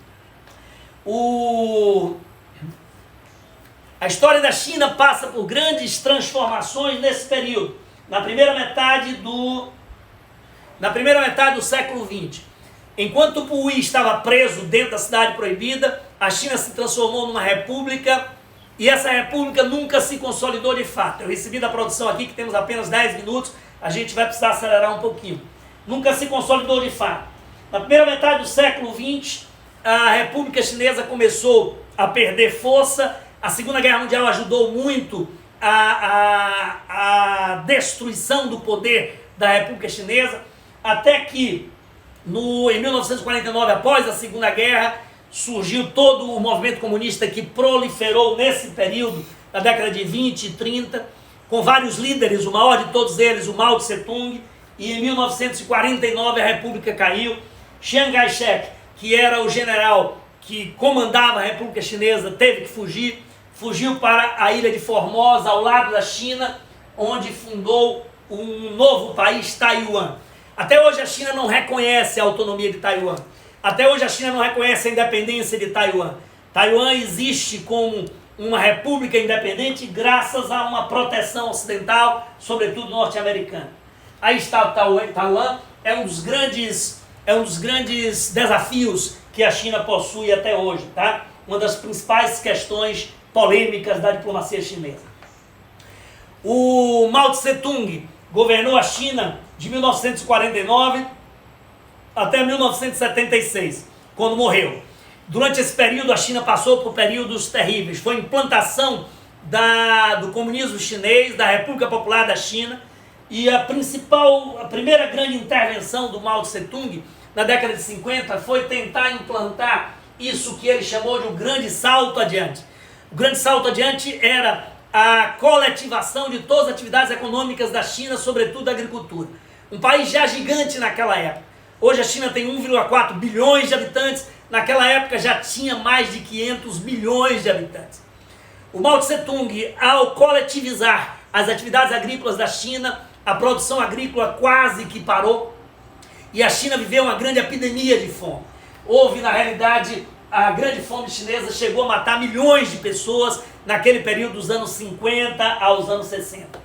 [SPEAKER 1] A história da China passa por grandes transformações nesse período, na primeira metade do século XX. Enquanto Puyi estava preso dentro da Cidade Proibida, a China se transformou numa república e essa república nunca se consolidou de fato. Eu recebi da produção aqui que temos apenas 10 minutos, a gente vai precisar acelerar um pouquinho. Nunca se consolidou de fato. Na primeira metade do século XX, a República Chinesa começou a perder força. A Segunda Guerra Mundial ajudou muito a destruição do poder da República Chinesa, até que em 1949, após a Segunda Guerra, surgiu todo o movimento comunista que proliferou nesse período, na década de 20 e 30, com vários líderes, o maior de todos eles, o Mao Tse-tung, e em 1949 a República caiu. Chiang Kai-shek, que era o general que comandava a República Chinesa, teve que fugiu para a ilha de Formosa, ao lado da China, onde fundou um novo país, Taiwan. Até hoje a China não reconhece a autonomia de Taiwan. Até hoje a China não reconhece a independência de Taiwan. Taiwan existe como uma república independente graças a uma proteção ocidental, sobretudo norte-americana. Aí está Taiwan, é um dos grandes desafios que a China possui até hoje, tá? Uma das principais questões polêmicas da diplomacia chinesa. O Mao Tse-tung governou a China de 1949 até 1976, quando morreu. Durante esse período, a China passou por períodos terríveis. Foi a implantação do comunismo chinês, da República Popular da China, e a primeira grande intervenção do Mao Tse-tung, na década de 50, foi tentar implantar isso que ele chamou de um grande salto adiante. O grande salto adiante era a coletivação de todas as atividades econômicas da China, sobretudo a agricultura. Um país já gigante naquela época. Hoje a China tem 1,4 bilhões de habitantes, naquela época já tinha mais de 500 milhões de habitantes. O Mao Tse-tung, ao coletivizar as atividades agrícolas da China, a produção agrícola quase que parou e a China viveu uma grande epidemia de fome. Houve, na realidade, a grande fome chinesa chegou a matar milhões de pessoas naquele período dos anos 50 aos anos 60.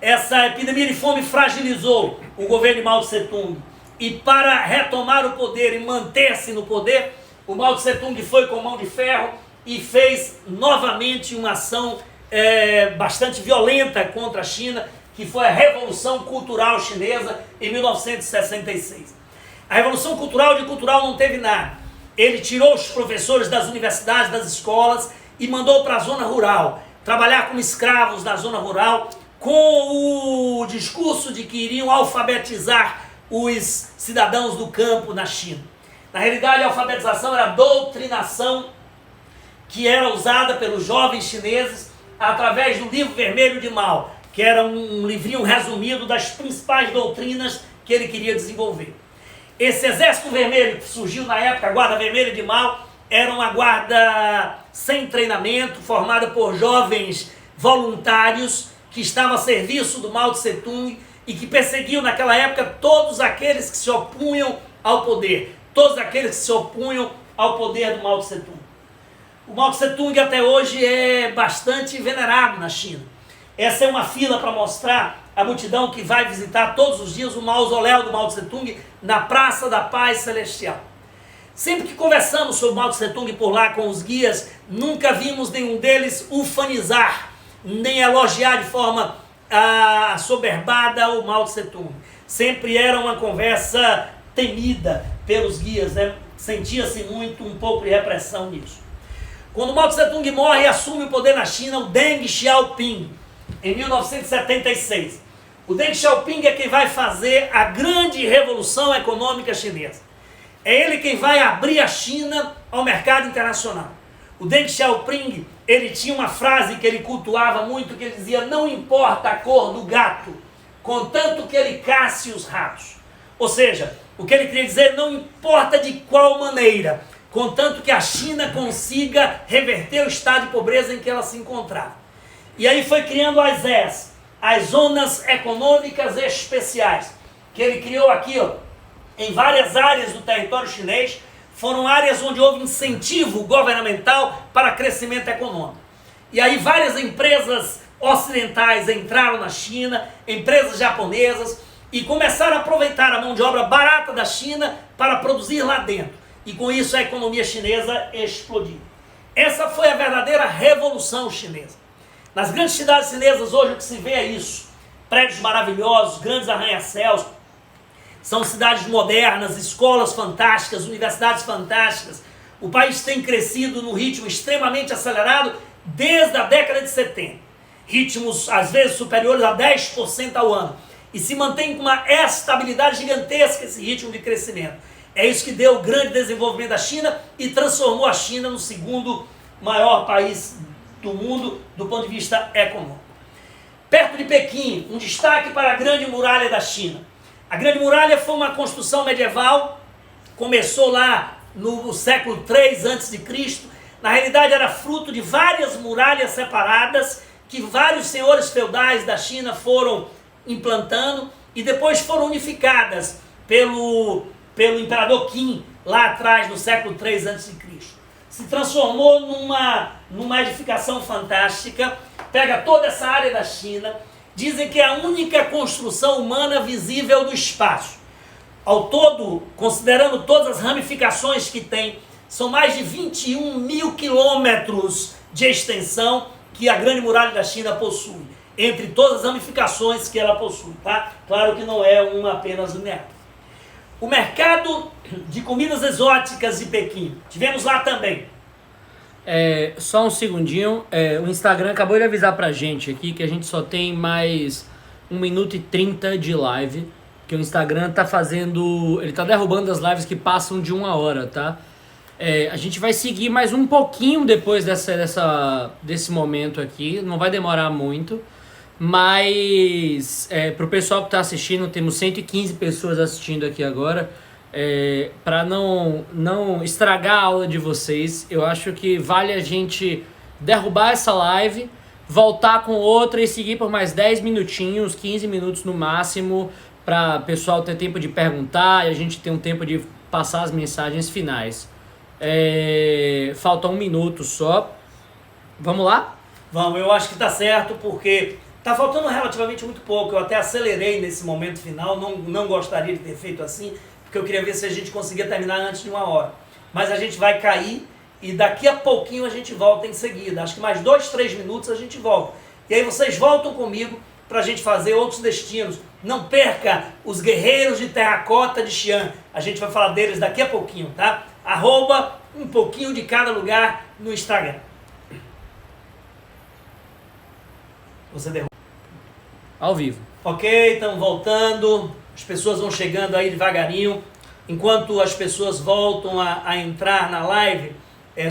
[SPEAKER 1] Essa epidemia de fome fragilizou o governo de Mao Tse-tung. E para retomar o poder e manter-se no poder, o Mao Tse-tung foi com mão de ferro e fez novamente uma ação bastante violenta contra a China, que foi a Revolução Cultural Chinesa em 1966. A Revolução Cultural não teve nada. Ele tirou os professores das universidades, das escolas e mandou para a zona rural, trabalhar como escravos da zona rural, com o discurso de que iriam alfabetizar os cidadãos do campo na China. Na realidade, a alfabetização era a doutrinação que era usada pelos jovens chineses através do Livro Vermelho de Mao, que era um livrinho resumido das principais doutrinas que ele queria desenvolver. Esse Exército Vermelho que surgiu na época, a Guarda Vermelha de Mao, era uma guarda sem treinamento, formada por jovens voluntários que estavam a serviço do Mao Tse Tung e que perseguiam naquela época todos aqueles que se opunham ao poder, todos aqueles que se opunham ao poder do Mao Tse Tung. O Mao Tse Tung até hoje é bastante venerado na China. Essa é uma fila para mostrar a multidão que vai visitar todos os dias o mausoléu do Mao Tse Tung na Praça da Paz Celestial. Sempre que conversamos sobre o Mao Tse Tung por lá com os guias, nunca vimos nenhum deles ufanizar, nem elogiar de forma assoberbada o Mao Tse Tung. Sempre era uma conversa temida pelos guias, né? Sentia-se muito um pouco de repressão nisso. Quando o Mao Tse Tung morre e assume o poder na China, o Deng Xiaoping, em 1976. O Deng Xiaoping é quem vai fazer a grande revolução econômica chinesa. É ele quem vai abrir a China ao mercado internacional. O Deng Xiaoping, ele tinha uma frase que ele cultuava muito, que ele dizia: não importa a cor do gato, contanto que ele casse os ratos. Ou seja, o que ele queria dizer, não importa de qual maneira, contanto que a China consiga reverter o estado de pobreza em que ela se encontrava. E aí foi criando as ZES, as Zonas Econômicas Especiais, que ele criou aqui, ó, em várias áreas do território chinês. Foram áreas onde houve incentivo governamental para crescimento econômico. E aí várias empresas ocidentais entraram na China, empresas japonesas, e começaram a aproveitar a mão de obra barata da China para produzir lá dentro. E com isso a economia chinesa explodiu. Essa foi a verdadeira revolução chinesa. Nas grandes cidades chinesas hoje o que se vê é isso. Prédios maravilhosos, grandes arranha-céus. São cidades modernas, escolas fantásticas, universidades fantásticas. O país tem crescido num ritmo extremamente acelerado desde a década de 70. Ritmos, às vezes, superiores a 10% ao ano. E se mantém com uma estabilidade gigantesca esse ritmo de crescimento. É isso que deu o grande desenvolvimento da China e transformou a China no segundo maior país do mundo do ponto de vista econômico. Perto de Pequim, um destaque para a Grande Muralha da China. A Grande Muralha foi uma construção medieval, começou lá no século III a.C. Na realidade era fruto de várias muralhas separadas que vários senhores feudais da China foram implantando e depois foram unificadas pelo imperador Qin, lá atrás, no século III a.C. Se transformou numa edificação fantástica, pega toda essa área da China. Dizem que é a única construção humana visível do espaço. Ao todo, considerando todas as ramificações que tem, são mais de 21 mil quilômetros de extensão que a Grande Muralha da China possui, entre todas as ramificações que ela possui, tá? Claro que não é uma apenas linear. O mercado de comidas exóticas de Pequim, tivemos lá também.
[SPEAKER 2] Só um segundinho, o Instagram acabou de avisar pra gente aqui que a gente só tem mais 1 minuto e 30 de live, que o Instagram tá fazendo, ele tá derrubando as lives que passam de 1 hora, tá? A gente vai seguir mais um pouquinho depois desse momento aqui, não vai demorar muito, mas pro pessoal que tá assistindo, temos 115 pessoas assistindo aqui agora. Para não estragar a aula de vocês, eu acho que vale a gente derrubar essa live, voltar com outra e seguir por mais 10 minutinhos, 15 minutos no máximo, para o pessoal ter tempo de perguntar e a gente ter um tempo de passar as mensagens finais. Falta 1 minuto só. Vamos lá?
[SPEAKER 1] Vamos, eu acho que tá certo, porque tá faltando relativamente muito pouco. Eu até acelerei nesse momento final, não gostaria de ter feito assim, porque eu queria ver se a gente conseguia terminar antes de 1 hora. Mas a gente vai cair e daqui a pouquinho a gente volta em seguida. Acho que mais 2, 3 minutos a gente volta. E aí vocês voltam comigo para a gente fazer outros destinos. Não perca os guerreiros de terracota de Xi'an. A gente vai falar deles daqui a pouquinho, tá? @ um pouquinho de cada lugar no Instagram. Você derruba.
[SPEAKER 2] Ao vivo.
[SPEAKER 1] Ok, estamos voltando. As pessoas vão chegando aí devagarinho. Enquanto as pessoas voltam a entrar na live,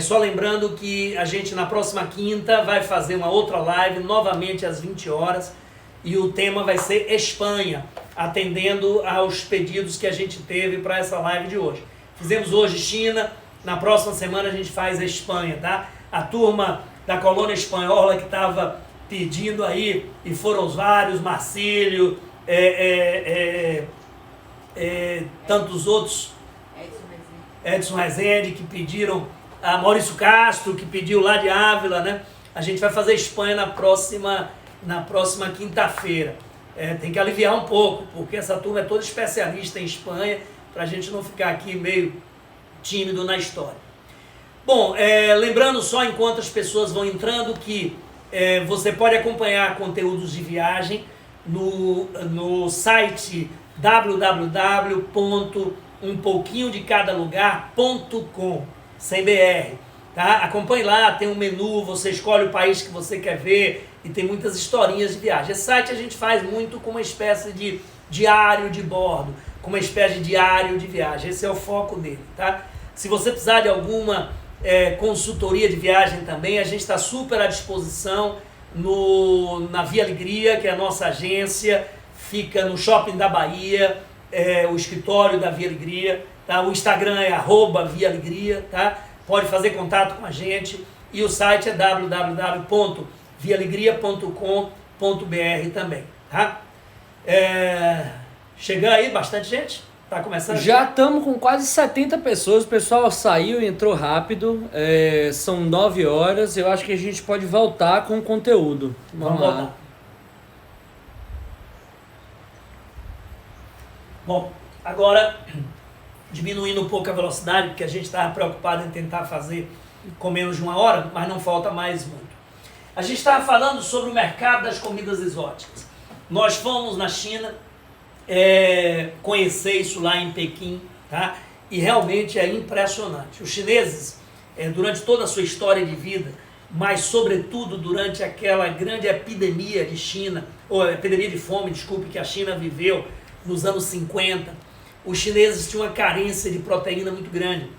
[SPEAKER 1] só lembrando que a gente na próxima quinta vai fazer uma outra live, novamente às 20 horas. E o tema vai ser Espanha. atendendo aos pedidos que a gente teve para essa live de hoje. Fizemos hoje China, na próxima semana a gente faz a Espanha, tá? A turma da colônia espanhola que estava pedindo aí, e foram os vários, Marcílio, tantos outros, Edson Rezende, que pediram, a Maurício Castro, que pediu lá de Ávila, né? A gente vai fazer Espanha na próxima quinta-feira. Tem que aliviar um pouco, porque essa turma é toda especialista em Espanha, para a gente não ficar aqui meio tímido na história. Bom, lembrando só, enquanto as pessoas vão entrando, que você pode acompanhar conteúdos de viagem no site www.umpouquinhodecadalugar.com, sem BR, tá? Acompanhe lá, tem um menu, você escolhe o país que você quer ver e tem muitas historinhas de viagem. Esse site a gente faz muito com uma espécie de diário de bordo, com uma espécie de diário de viagem. Esse é o foco dele, tá? Se você precisar de alguma consultoria de viagem também, a gente está super à disposição na Via Alegria, que é a nossa agência, fica no Shopping da Bahia, o escritório da Via Alegria, tá? O Instagram é @Via Alegria, tá? Pode fazer contato com a gente, e o site é www.viaalegria.com.br também, tá? Chegando aí, bastante gente? Tá começando?
[SPEAKER 2] Já estamos com quase 70 pessoas, o pessoal saiu e entrou rápido, são 9 horas, eu acho que a gente pode voltar com o conteúdo.
[SPEAKER 1] Vamos voltar. Bom, agora, diminuindo um pouco a velocidade, porque a gente estava preocupado em tentar fazer com menos de 1 hora, mas não falta mais muito. A gente estava falando sobre o mercado das comidas exóticas. Nós fomos na China, conhecer isso lá em Pequim, tá? E realmente é impressionante. Os chineses, durante toda a sua história de vida, mas sobretudo durante aquela grande epidemia de China, ou epidemia de fome, desculpe, que a China viveu nos anos 50, os chineses tinham uma carência de proteína muito grande.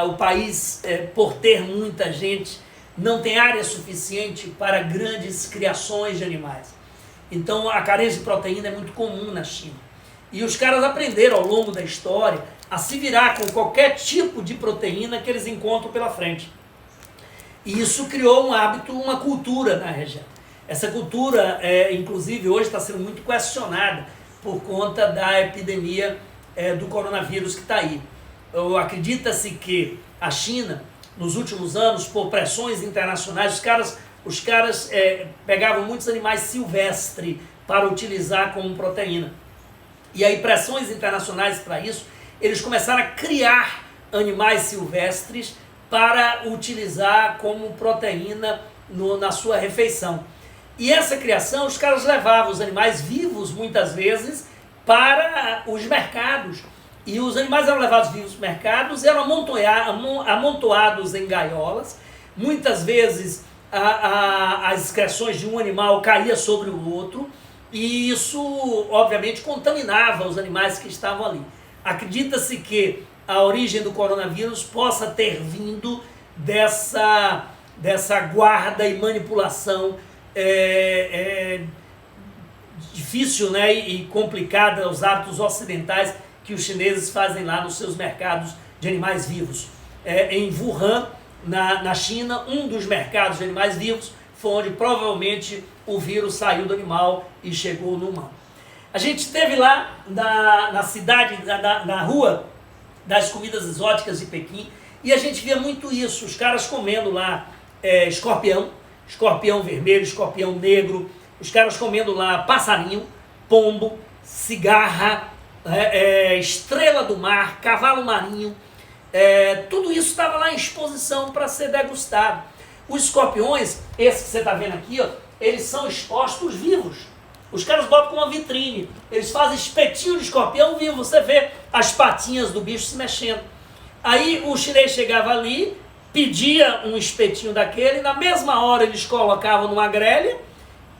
[SPEAKER 1] O país, por ter muita gente, não tem área suficiente para grandes criações de animais. Então a carência de proteína é muito comum na China. E os caras aprenderam ao longo da história a se virar com qualquer tipo de proteína que eles encontram pela frente. E isso criou um hábito, uma cultura na região. Essa cultura, inclusive, hoje está sendo muito questionada por conta da epidemia do coronavírus que está aí. Acredita-se que a China, nos últimos anos, por pressões internacionais, os caras pegavam muitos animais silvestres para utilizar como proteína. E aí, pressões internacionais para isso, eles começaram a criar animais silvestres para utilizar como proteína na sua refeição. E essa criação, os caras levavam os animais vivos, muitas vezes, para os mercados. E os animais eram levados vivos para os mercados, eram amontoados em gaiolas. Muitas vezes as excreções de um animal caíam sobre o outro, e isso, obviamente, contaminava os animais que estavam ali. Acredita-se que a origem do coronavírus possa ter vindo dessa guarda e manipulação difícil, né, e complicada, os hábitos ocidentais que os chineses fazem lá nos seus mercados de animais vivos. Em Wuhan, na China, um dos mercados de animais vivos foi onde provavelmente o vírus saiu do animal e chegou no humano. A gente esteve lá na cidade, na rua das comidas exóticas de Pequim, e a gente via muito isso, os caras comendo lá escorpião vermelho, escorpião negro, os caras comendo lá passarinho, pombo, cigarra, estrela do mar, cavalo marinho, tudo isso estava lá em exposição para ser degustado. Os escorpiões, esse que você está vendo aqui, ó, eles são expostos vivos. Os caras botam com uma vitrine, eles fazem espetinho de escorpião vivo, você vê as patinhas do bicho se mexendo. Aí o chinês chegava ali, pedia um espetinho daquele, na mesma hora eles colocavam numa grelha,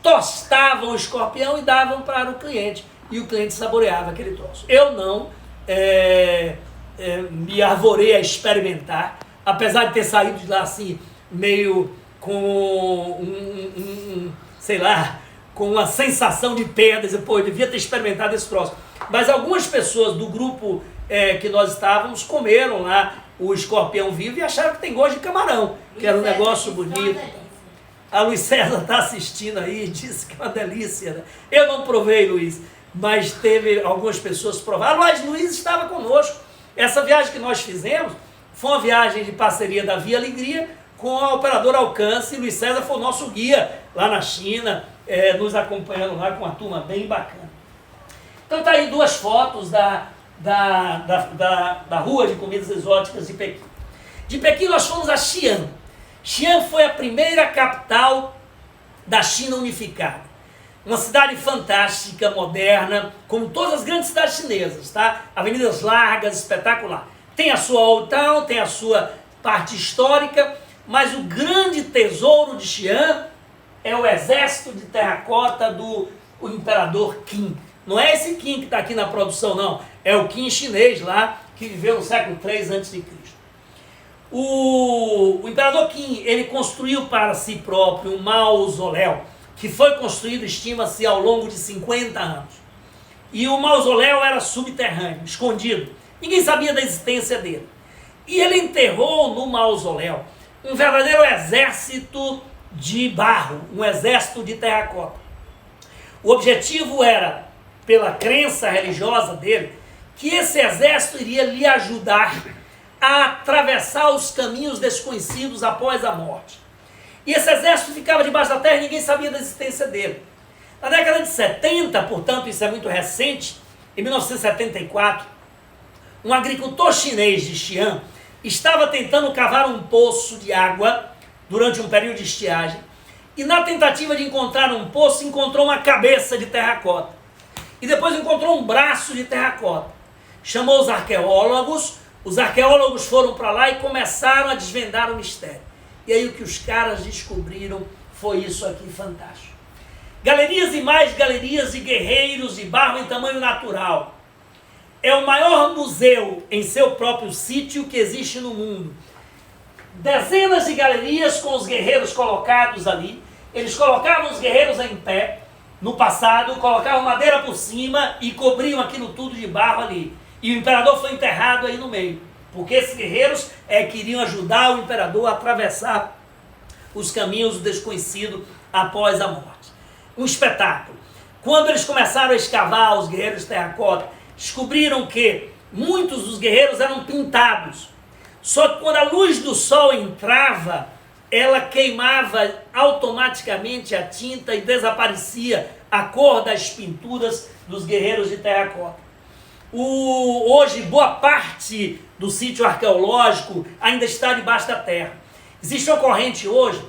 [SPEAKER 1] tostavam o escorpião e davam para o cliente. E o cliente saboreava aquele troço. Eu não me arvorei a experimentar, apesar de ter saído de lá assim, meio com com uma sensação de perda, dizer, pô, eu devia ter experimentado esse troço. Mas algumas pessoas do grupo que nós estávamos comeram lá o escorpião vivo e acharam que tem gosto de camarão, que era um negócio bonito. A Luiz César está assistindo aí e disse que é uma delícia, né? Eu não provei, Luiz, mas teve algumas pessoas que provaram. Mas Luiz estava conosco. Essa viagem que nós fizemos foi uma viagem de parceria da Via Alegria com a operadora Alcance. Luiz César foi o nosso guia lá na China, nos acompanhando lá com uma turma bem bacana. Então está aí duas fotos da rua de comidas exóticas de Pequim. De Pequim nós fomos a Xi'an. Xi'an foi a primeira capital da China unificada. Uma cidade fantástica, moderna, como todas as grandes cidades chinesas, tá? Avenidas largas, espetacular. Tem a sua Old Town, tem a sua parte histórica, mas o grande tesouro de Xi'an é o exército de terracota do imperador Qin. Não é esse Qin que está aqui na produção, não. É o Qin chinês lá, que viveu no século III a.C. O imperador Qin, ele construiu para si próprio um mausoléu, que foi construído, estima-se, ao longo de 50 anos. E o mausoléu era subterrâneo, escondido. Ninguém sabia da existência dele. E ele enterrou no mausoléu um verdadeiro exército de barro, um exército de terracota. O objetivo era, pela crença religiosa dele, que esse exército iria lhe ajudar a atravessar os caminhos desconhecidos após a morte. E esse exército ficava debaixo da terra e ninguém sabia da existência dele. Na década de 70, portanto, isso é muito recente, em 1974, um agricultor chinês de Xi'an estava tentando cavar um poço de água durante um período de estiagem e, na tentativa de encontrar um poço, encontrou uma cabeça de terracota e depois encontrou um braço de terracota. Chamou os arqueólogos foram para lá e começaram a desvendar o mistério. E aí o que os caras descobriram foi isso aqui fantástico. Galerias e mais galerias de guerreiros de barro em tamanho natural. É o maior museu em seu próprio sítio que existe no mundo. Dezenas de galerias com os guerreiros colocados ali. Eles colocavam os guerreiros em pé, no passado, colocavam madeira por cima e cobriam aquilo tudo de barro ali. E o imperador foi enterrado aí no meio. Porque esses guerreiros queriam ajudar o imperador a atravessar os caminhos do desconhecido após a morte. Um espetáculo. Quando eles começaram a escavar, os guerreiros de terracota, descobriram que muitos dos guerreiros eram pintados. Só que quando a luz do sol entrava, ela queimava automaticamente a tinta e desaparecia a cor das pinturas dos guerreiros de terracota. Hoje, boa parte do sítio arqueológico ainda está debaixo da terra. Existe uma corrente hoje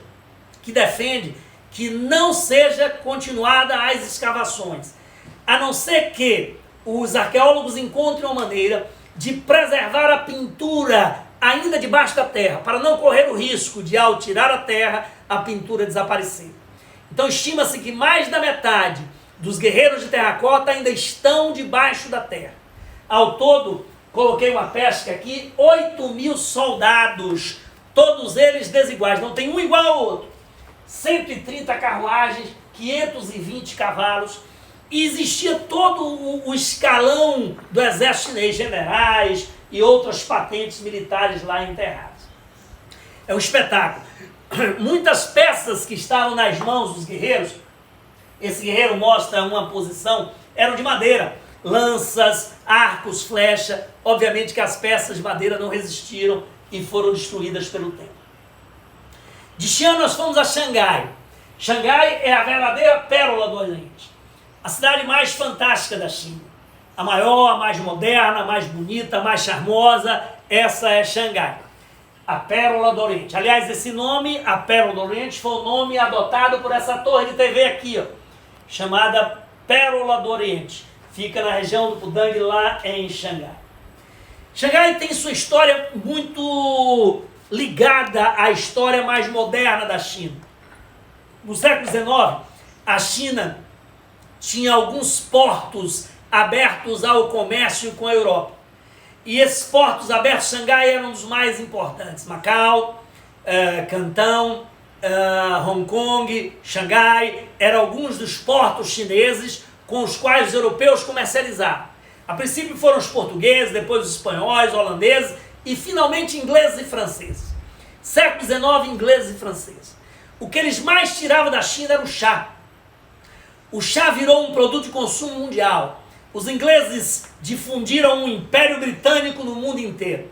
[SPEAKER 1] que defende que não seja continuada as escavações, a não ser que os arqueólogos encontrem uma maneira de preservar a pintura ainda debaixo da terra, para não correr o risco de, ao tirar a terra, a pintura desaparecer. Então estima-se que mais da metade dos guerreiros de terracota ainda estão debaixo da terra. Ao todo, coloquei uma pesca aqui, 8.000 soldados, todos eles desiguais, não tem um igual ao outro. 130 carruagens, 520 cavalos, e existia todo o escalão do exército chinês, generais e outras patentes militares lá enterradas. É um espetáculo. Muitas peças que estavam nas mãos dos guerreiros, esse guerreiro mostra uma posição, eram de madeira. Lanças, arcos, flecha, obviamente que as peças de madeira não resistiram e foram destruídas pelo tempo. De Xi'an nós fomos a Xangai. Xangai é a verdadeira pérola do Oriente, a cidade mais fantástica da China. A maior, a mais moderna, a mais bonita, a mais charmosa, essa é Xangai. A pérola do Oriente. Aliás, esse nome, a pérola do Oriente, foi o nome adotado por essa torre de TV aqui, ó, chamada Pérola do Oriente. Fica na região do Pudong, lá em Xangai. Xangai tem sua história muito ligada à história mais moderna da China. No século XIX, a China tinha alguns portos abertos ao comércio com a Europa. E esses portos abertos, Xangai era um dos mais importantes. Macau, Cantão, Hong Kong, Xangai, eram alguns dos portos chineses com os quais os europeus comercializavam. A princípio foram os portugueses, depois os espanhóis, holandeses e finalmente ingleses e franceses. Século XIX, ingleses e franceses. O que eles mais tiravam da China era o chá. O chá virou um produto de consumo mundial. Os ingleses difundiram o Império Britânico no mundo inteiro.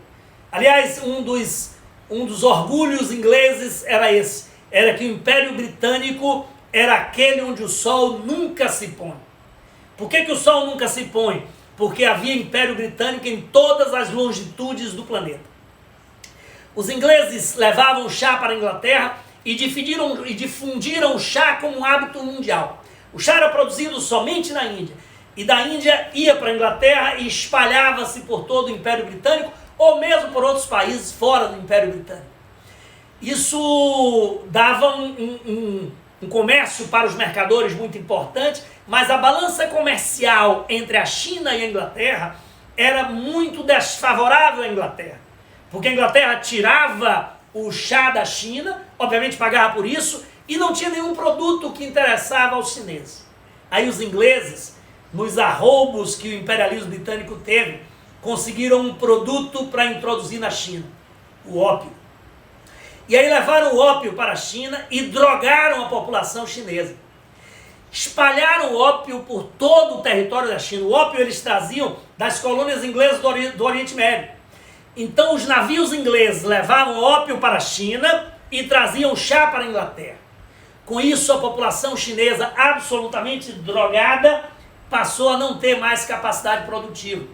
[SPEAKER 1] Aliás, um dos orgulhos ingleses era esse. Era que o Império Britânico era aquele onde o sol nunca se põe. Por que o sol nunca se põe? Porque havia Império Britânico em todas as longitudes do planeta. Os ingleses levavam o chá para a Inglaterra e difundiram o chá como um hábito mundial. O chá era produzido somente na Índia. E da Índia ia para a Inglaterra e espalhava-se por todo o Império Britânico ou mesmo por outros países fora do Império Britânico. Isso dava um comércio para os mercadores muito importante, mas a balança comercial entre a China e a Inglaterra era muito desfavorável à Inglaterra, porque a Inglaterra tirava o chá da China, obviamente pagava por isso, e não tinha nenhum produto que interessava aos chineses. Aí os ingleses, nos arroubos que o imperialismo britânico teve, conseguiram um produto para introduzir na China, o ópio. E aí levaram o ópio para a China e drogaram a população chinesa. Espalharam o ópio por todo o território da China. O ópio eles traziam das colônias inglesas do Oriente Médio. Então os navios ingleses levavam ópio para a China e traziam chá para a Inglaterra. Com isso a população chinesa absolutamente drogada passou a não ter mais capacidade produtiva.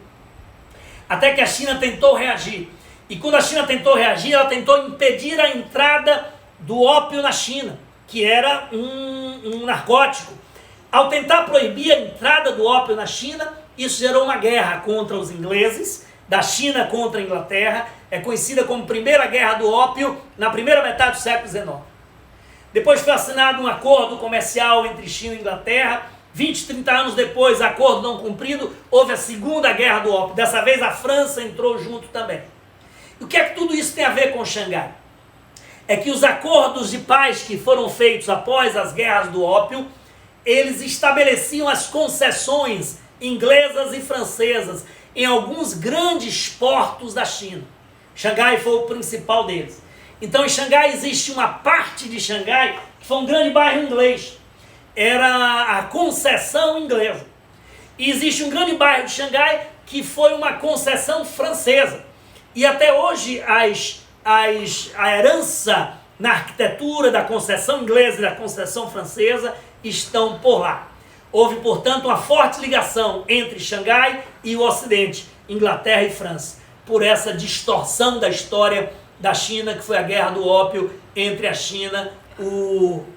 [SPEAKER 1] Até que a China tentou reagir. E quando a China tentou reagir, ela tentou impedir a entrada do ópio na China, que era um narcótico. Ao tentar proibir a entrada do ópio na China, isso gerou uma guerra contra os ingleses, da China contra a Inglaterra, é conhecida como Primeira Guerra do Ópio, na primeira metade do século XIX. Depois foi assinado um acordo comercial entre China e Inglaterra. 20, 30 anos depois, acordo não cumprido, houve a Segunda Guerra do Ópio. Dessa vez a França entrou junto também. O que é que tudo isso tem a ver com Xangai? É que os acordos de paz que foram feitos após as guerras do ópio, eles estabeleciam as concessões inglesas e francesas em alguns grandes portos da China. Xangai foi o principal deles. Então em Xangai existe uma parte de Xangai que foi um grande bairro inglês. Era a concessão inglesa. E existe um grande bairro de Xangai que foi uma concessão francesa. E até hoje a herança na arquitetura da concessão inglesa e da concessão francesa estão por lá. Houve, portanto, uma forte ligação entre Xangai e o Ocidente, Inglaterra e França, por essa distorção da história da China, que foi a Guerra do Ópio entre a China,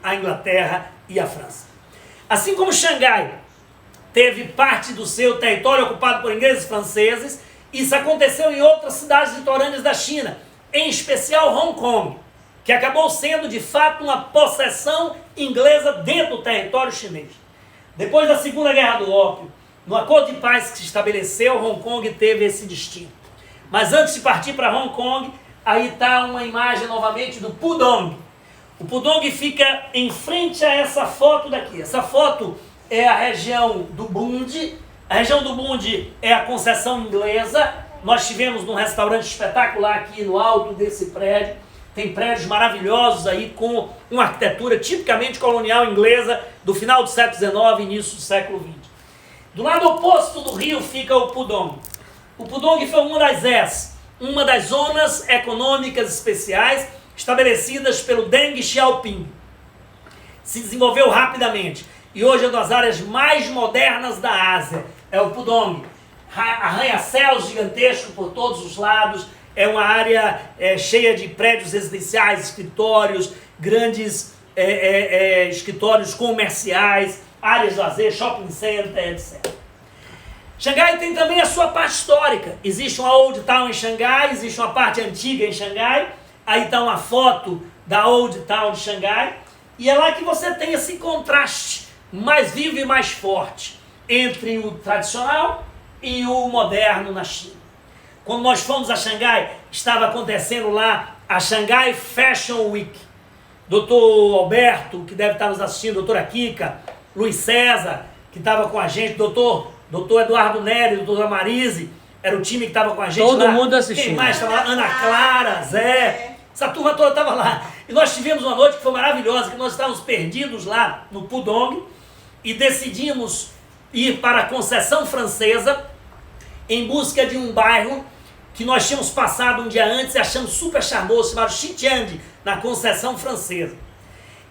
[SPEAKER 1] a Inglaterra e a França. Assim como Xangai teve parte do seu território ocupado por ingleses e franceses, isso aconteceu em outras cidades litorâneas da China, em especial Hong Kong, que acabou sendo de fato uma possessão inglesa dentro do território chinês. Depois da Segunda Guerra do Ópio, no acordo de paz que se estabeleceu, Hong Kong teve esse destino. Mas antes de partir para Hong Kong, aí está uma imagem novamente do Pudong. O Pudong fica em frente a essa foto daqui. Essa foto é a região do Bund. A região do Bund é a concessão inglesa. Nós tivemos num restaurante espetacular aqui no alto desse prédio. Tem prédios maravilhosos aí com uma arquitetura tipicamente colonial inglesa do final do século XIX e início do século XX. Do lado oposto do rio fica o Pudong. O Pudong foi uma das zonas econômicas especiais estabelecidas pelo Deng Xiaoping. Se desenvolveu rapidamente e hoje é uma das áreas mais modernas da Ásia. É o Pudong. Arranha-céus gigantescos por todos os lados. É uma área cheia de prédios residenciais, escritórios, grandes escritórios comerciais, áreas de lazer, shopping center, etc. Xangai tem também a sua parte histórica. Existe uma Old Town em Xangai, existe uma parte antiga em Xangai. Aí está uma foto da Old Town de Xangai. E é lá que você tem esse contraste mais vivo e mais forte entre o tradicional e o moderno na China. Quando nós fomos a Xangai, estava acontecendo lá a Shanghai Fashion Week. doutor Alberto, que deve estar nos assistindo, doutora Kika, Luiz César, que estava com a gente, doutor Eduardo Nery, doutora Marise, era o time que estava com a gente
[SPEAKER 2] Todo
[SPEAKER 1] lá.
[SPEAKER 2] mundo assistindo.
[SPEAKER 1] Quem mais estava lá? Ana Clara, Zé, essa turma toda estava lá. E nós tivemos uma noite que foi maravilhosa, que nós estávamos perdidos lá no Pudong e decidimos ir para a Conceição Francesa em busca de um bairro que nós tínhamos passado um dia antes e achamos super charmoso, chamado Xinjiang, na Conceição Francesa.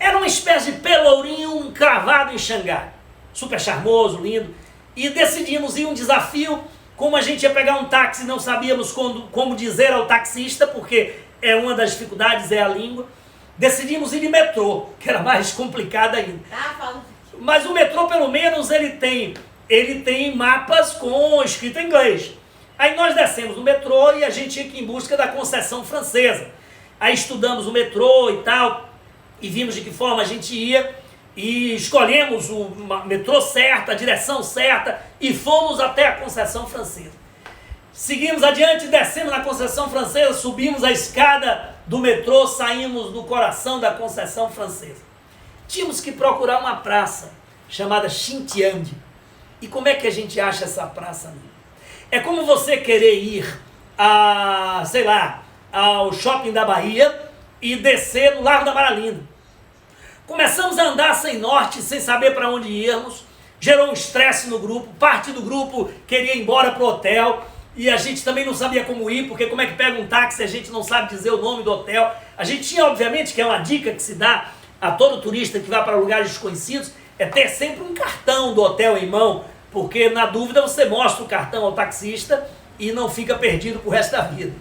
[SPEAKER 1] Era uma espécie de pelourinho cravado em Xangai. Super charmoso, lindo. E decidimos ir um desafio, como a gente ia pegar um táxi, não sabíamos como dizer ao taxista, porque uma das dificuldades é a língua. Decidimos ir de metrô, que era mais complicado ainda. Mas o metrô, pelo menos, ele tem mapas com escrito em inglês. Aí nós descemos no metrô e a gente ia aqui em busca da Conceição Francesa. Aí estudamos o metrô e tal, e vimos de que forma a gente ia, e escolhemos o metrô certo, a direção certa, e fomos até a Conceição Francesa. Seguimos adiante, descemos na Conceição Francesa, subimos a escada do metrô, saímos do coração da Conceição Francesa. Tínhamos que procurar uma praça chamada Xinjiang. E como é que a gente acha essa praça ali? É como você querer ir ao shopping da Bahia e descer no Largo da Maralinda. Começamos a andar sem norte, sem saber para onde íamos, gerou um estresse no grupo, parte do grupo queria ir embora para o hotel, e a gente também não sabia como ir, porque como é que pega um táxi, a gente não sabe dizer o nome do hotel. A gente tinha, obviamente, que é uma dica que se dá a todo turista que vai para lugares desconhecidos, é ter sempre um cartão do hotel em mão, porque na dúvida você mostra o cartão ao taxista e não fica perdido pro resto da vida.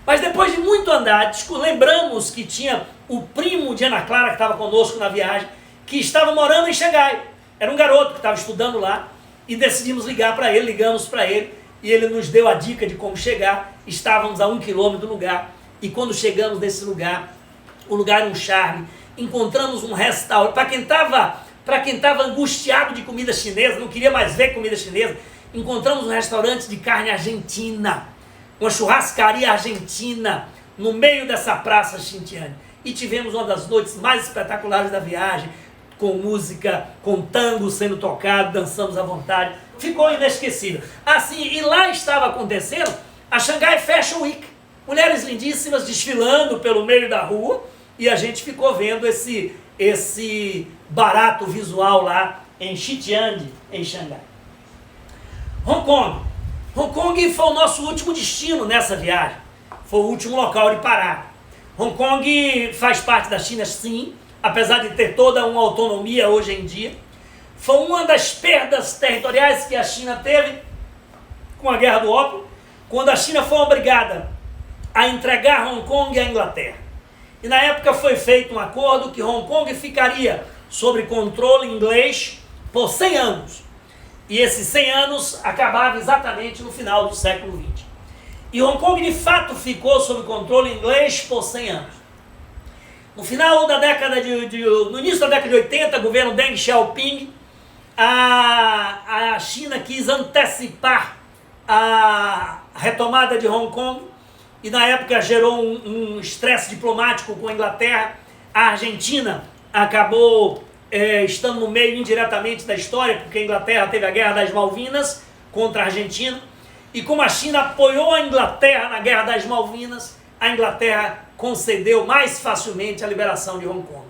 [SPEAKER 1] Mas depois de muito andar, lembramos que tinha o primo de Ana Clara, que estava conosco na viagem, que estava morando em Xangai. Era um garoto que estava estudando lá e decidimos ligar para ele, ligamos para ele e ele nos deu a dica de como chegar. Estávamos a 1 quilômetro do lugar e quando chegamos nesse lugar, o lugar era um charme, encontramos um restaurante. Para quem estava angustiado de comida chinesa, não queria mais ver comida chinesa, encontramos um restaurante de carne argentina, uma churrascaria argentina, no meio dessa praça Xinjiang. E tivemos uma das noites mais espetaculares da viagem, com música, com tango sendo tocado, dançamos à vontade. Ficou inesquecível. Assim, e lá estava acontecendo a Shanghai Fashion Week. Mulheres lindíssimas desfilando pelo meio da rua, e a gente ficou vendo esse barato visual lá em Xinjiang, em Xangai. Hong Kong. Hong Kong foi o nosso último destino nessa viagem. Foi o último local de parar. Hong Kong faz parte da China, sim, apesar de ter toda uma autonomia hoje em dia. Foi uma das perdas territoriais que a China teve com a Guerra do Ópio, quando a China foi obrigada a entregar Hong Kong à Inglaterra. E na época foi feito um acordo que Hong Kong ficaria sob controle inglês por 100 anos. E esses 100 anos acabavam exatamente no final do século XX. E Hong Kong de fato ficou sob controle inglês por 100 anos. No final da década no início da década de 80, governo Deng Xiaoping, a China quis antecipar a retomada de Hong Kong e na época gerou um estresse diplomático com a Inglaterra. A Argentina acabou estando no meio indiretamente da história, porque a Inglaterra teve a Guerra das Malvinas contra a Argentina, e como a China apoiou a Inglaterra na Guerra das Malvinas, a Inglaterra concedeu mais facilmente a liberação de Hong Kong.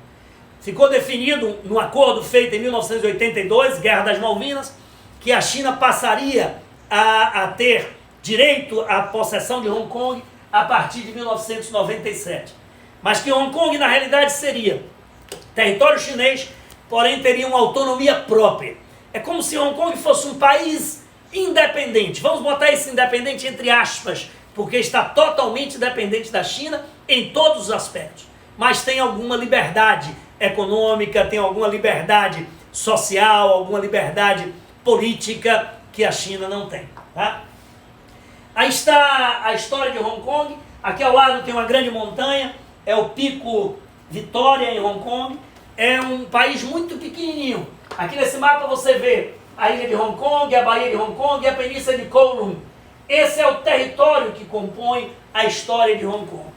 [SPEAKER 1] Ficou definido no acordo feito em 1982, Guerra das Malvinas, que a China passaria a ter direito à possessão de Hong Kong a partir de 1997. Mas que Hong Kong, na realidade, seria território chinês, porém teria uma autonomia própria. É como se Hong Kong fosse um país independente. Vamos botar esse independente entre aspas, porque está totalmente dependente da China em todos os aspectos. Mas tem alguma liberdade econômica, tem alguma liberdade social, alguma liberdade política que a China não tem. Tá? Aí está a história de Hong Kong. Aqui ao lado tem uma grande montanha, é o Pico Vitória em Hong Kong. É um país muito pequenininho. Aqui nesse mapa você vê a ilha de Hong Kong, a Baía de Hong Kong e a península de Kowloon. Esse é o território que compõe a história de Hong Kong.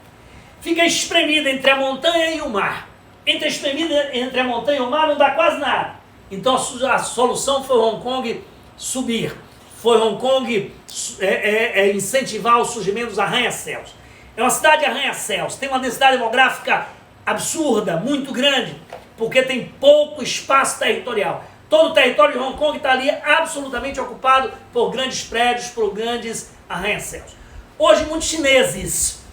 [SPEAKER 1] Fica espremida entre a montanha e o mar. Entre a espremida, entre a montanha e o mar, não dá quase nada. Então a solução foi Hong Kong subir. Foi Hong Kong incentivar o surgimento dos arranha-céus. É uma cidade arranha-céus, tem uma densidade demográfica absurda, muito grande, porque tem pouco espaço territorial. Todo o território de Hong Kong está ali absolutamente ocupado por grandes prédios, por grandes arranha-céus. Hoje muitos chineses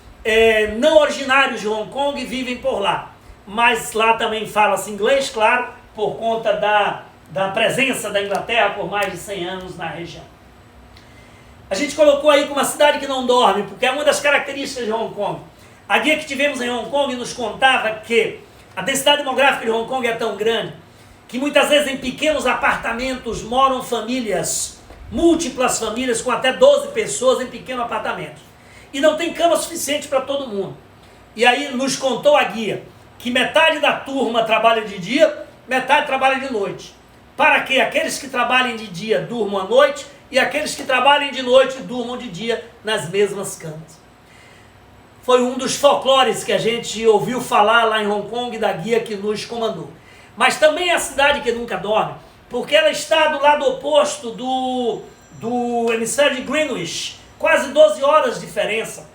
[SPEAKER 1] não originários de Hong Kong vivem por lá, mas lá também fala-se inglês, claro, por conta da presença da Inglaterra por mais de 100 anos na região. A gente colocou aí como uma cidade que não dorme, porque é uma das características de Hong Kong. A guia que tivemos em Hong Kong nos contava que a densidade demográfica de Hong Kong é tão grande que muitas vezes em pequenos apartamentos moram famílias, múltiplas famílias com até 12 pessoas em pequeno apartamento. E não tem cama suficiente para todo mundo. E aí nos contou a guia que metade da turma trabalha de dia, metade trabalha de noite. Para que aqueles que trabalhem de dia durmam à noite e aqueles que trabalhem de noite durmam de dia nas mesmas camas. Foi um dos folclores que a gente ouviu falar lá em Hong Kong da guia que nos comandou. Mas também é a cidade que nunca dorme, porque ela está do lado oposto do hemisfério de Greenwich, quase 12 horas de diferença.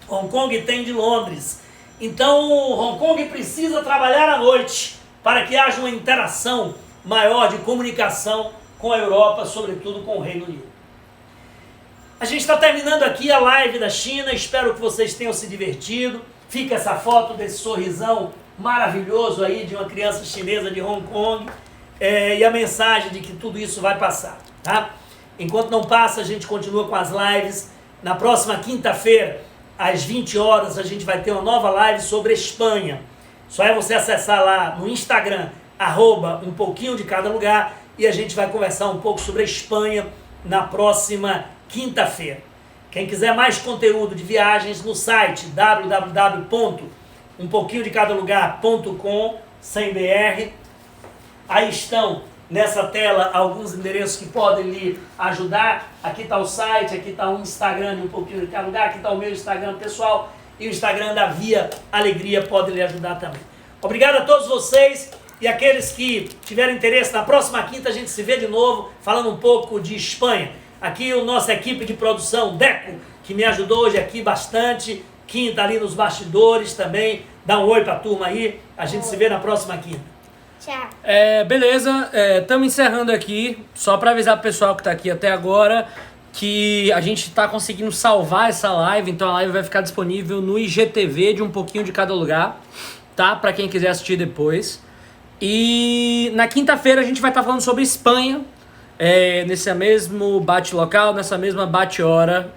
[SPEAKER 1] Hong Kong tem de Londres. Então Hong Kong precisa trabalhar à noite para que haja uma interação maior de comunicação com a Europa, sobretudo com o Reino Unido. A gente está terminando aqui a live da China, espero que vocês tenham se divertido. Fica essa foto desse sorrisão maravilhoso aí de uma criança chinesa de Hong Kong e a mensagem de que tudo isso vai passar, tá? Enquanto não passa, a gente continua com as lives. Na próxima quinta-feira, às 20 horas, a gente vai ter uma nova live sobre Espanha. Só é você acessar lá no Instagram, @um pouquinho de cada lugar, e a gente vai conversar um pouco sobre a Espanha na próxima quinta-feira. Quem quiser mais conteúdo de viagens, no site www.umpouquinhodecadalugar.com, sem BR. Aí estão nessa tela alguns endereços que podem lhe ajudar. Aqui está o site, aqui está o Instagram de Um Pouquinho de Cada Lugar, aqui está o meu Instagram pessoal e o Instagram da Via Alegria pode lhe ajudar também. Obrigado a todos vocês e aqueles que tiverem interesse. Na próxima quinta a gente se vê de novo falando um pouco de Espanha. Aqui a nossa equipe de produção, Deco, que me ajudou hoje aqui bastante. Kim está ali nos bastidores também. Dá um oi para a turma aí. A gente se vê na próxima quinta.
[SPEAKER 3] Tchau.
[SPEAKER 2] Beleza, estamos encerrando aqui. Só para avisar o pessoal que está aqui até agora que a gente está conseguindo salvar essa live. Então a live vai ficar disponível no IGTV de Um Pouquinho de Cada Lugar, tá? Para quem quiser assistir depois. E na quinta-feira a gente vai estar falando sobre Espanha. Nesse mesmo bate-local, nessa mesma bate-hora,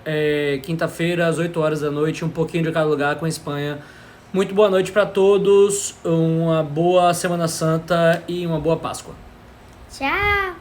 [SPEAKER 2] quinta-feira, às 8 horas da noite, Um Pouquinho de Cada Lugar com Espanha. Muito boa noite para todos, uma boa Semana Santa e uma boa Páscoa.
[SPEAKER 3] Tchau.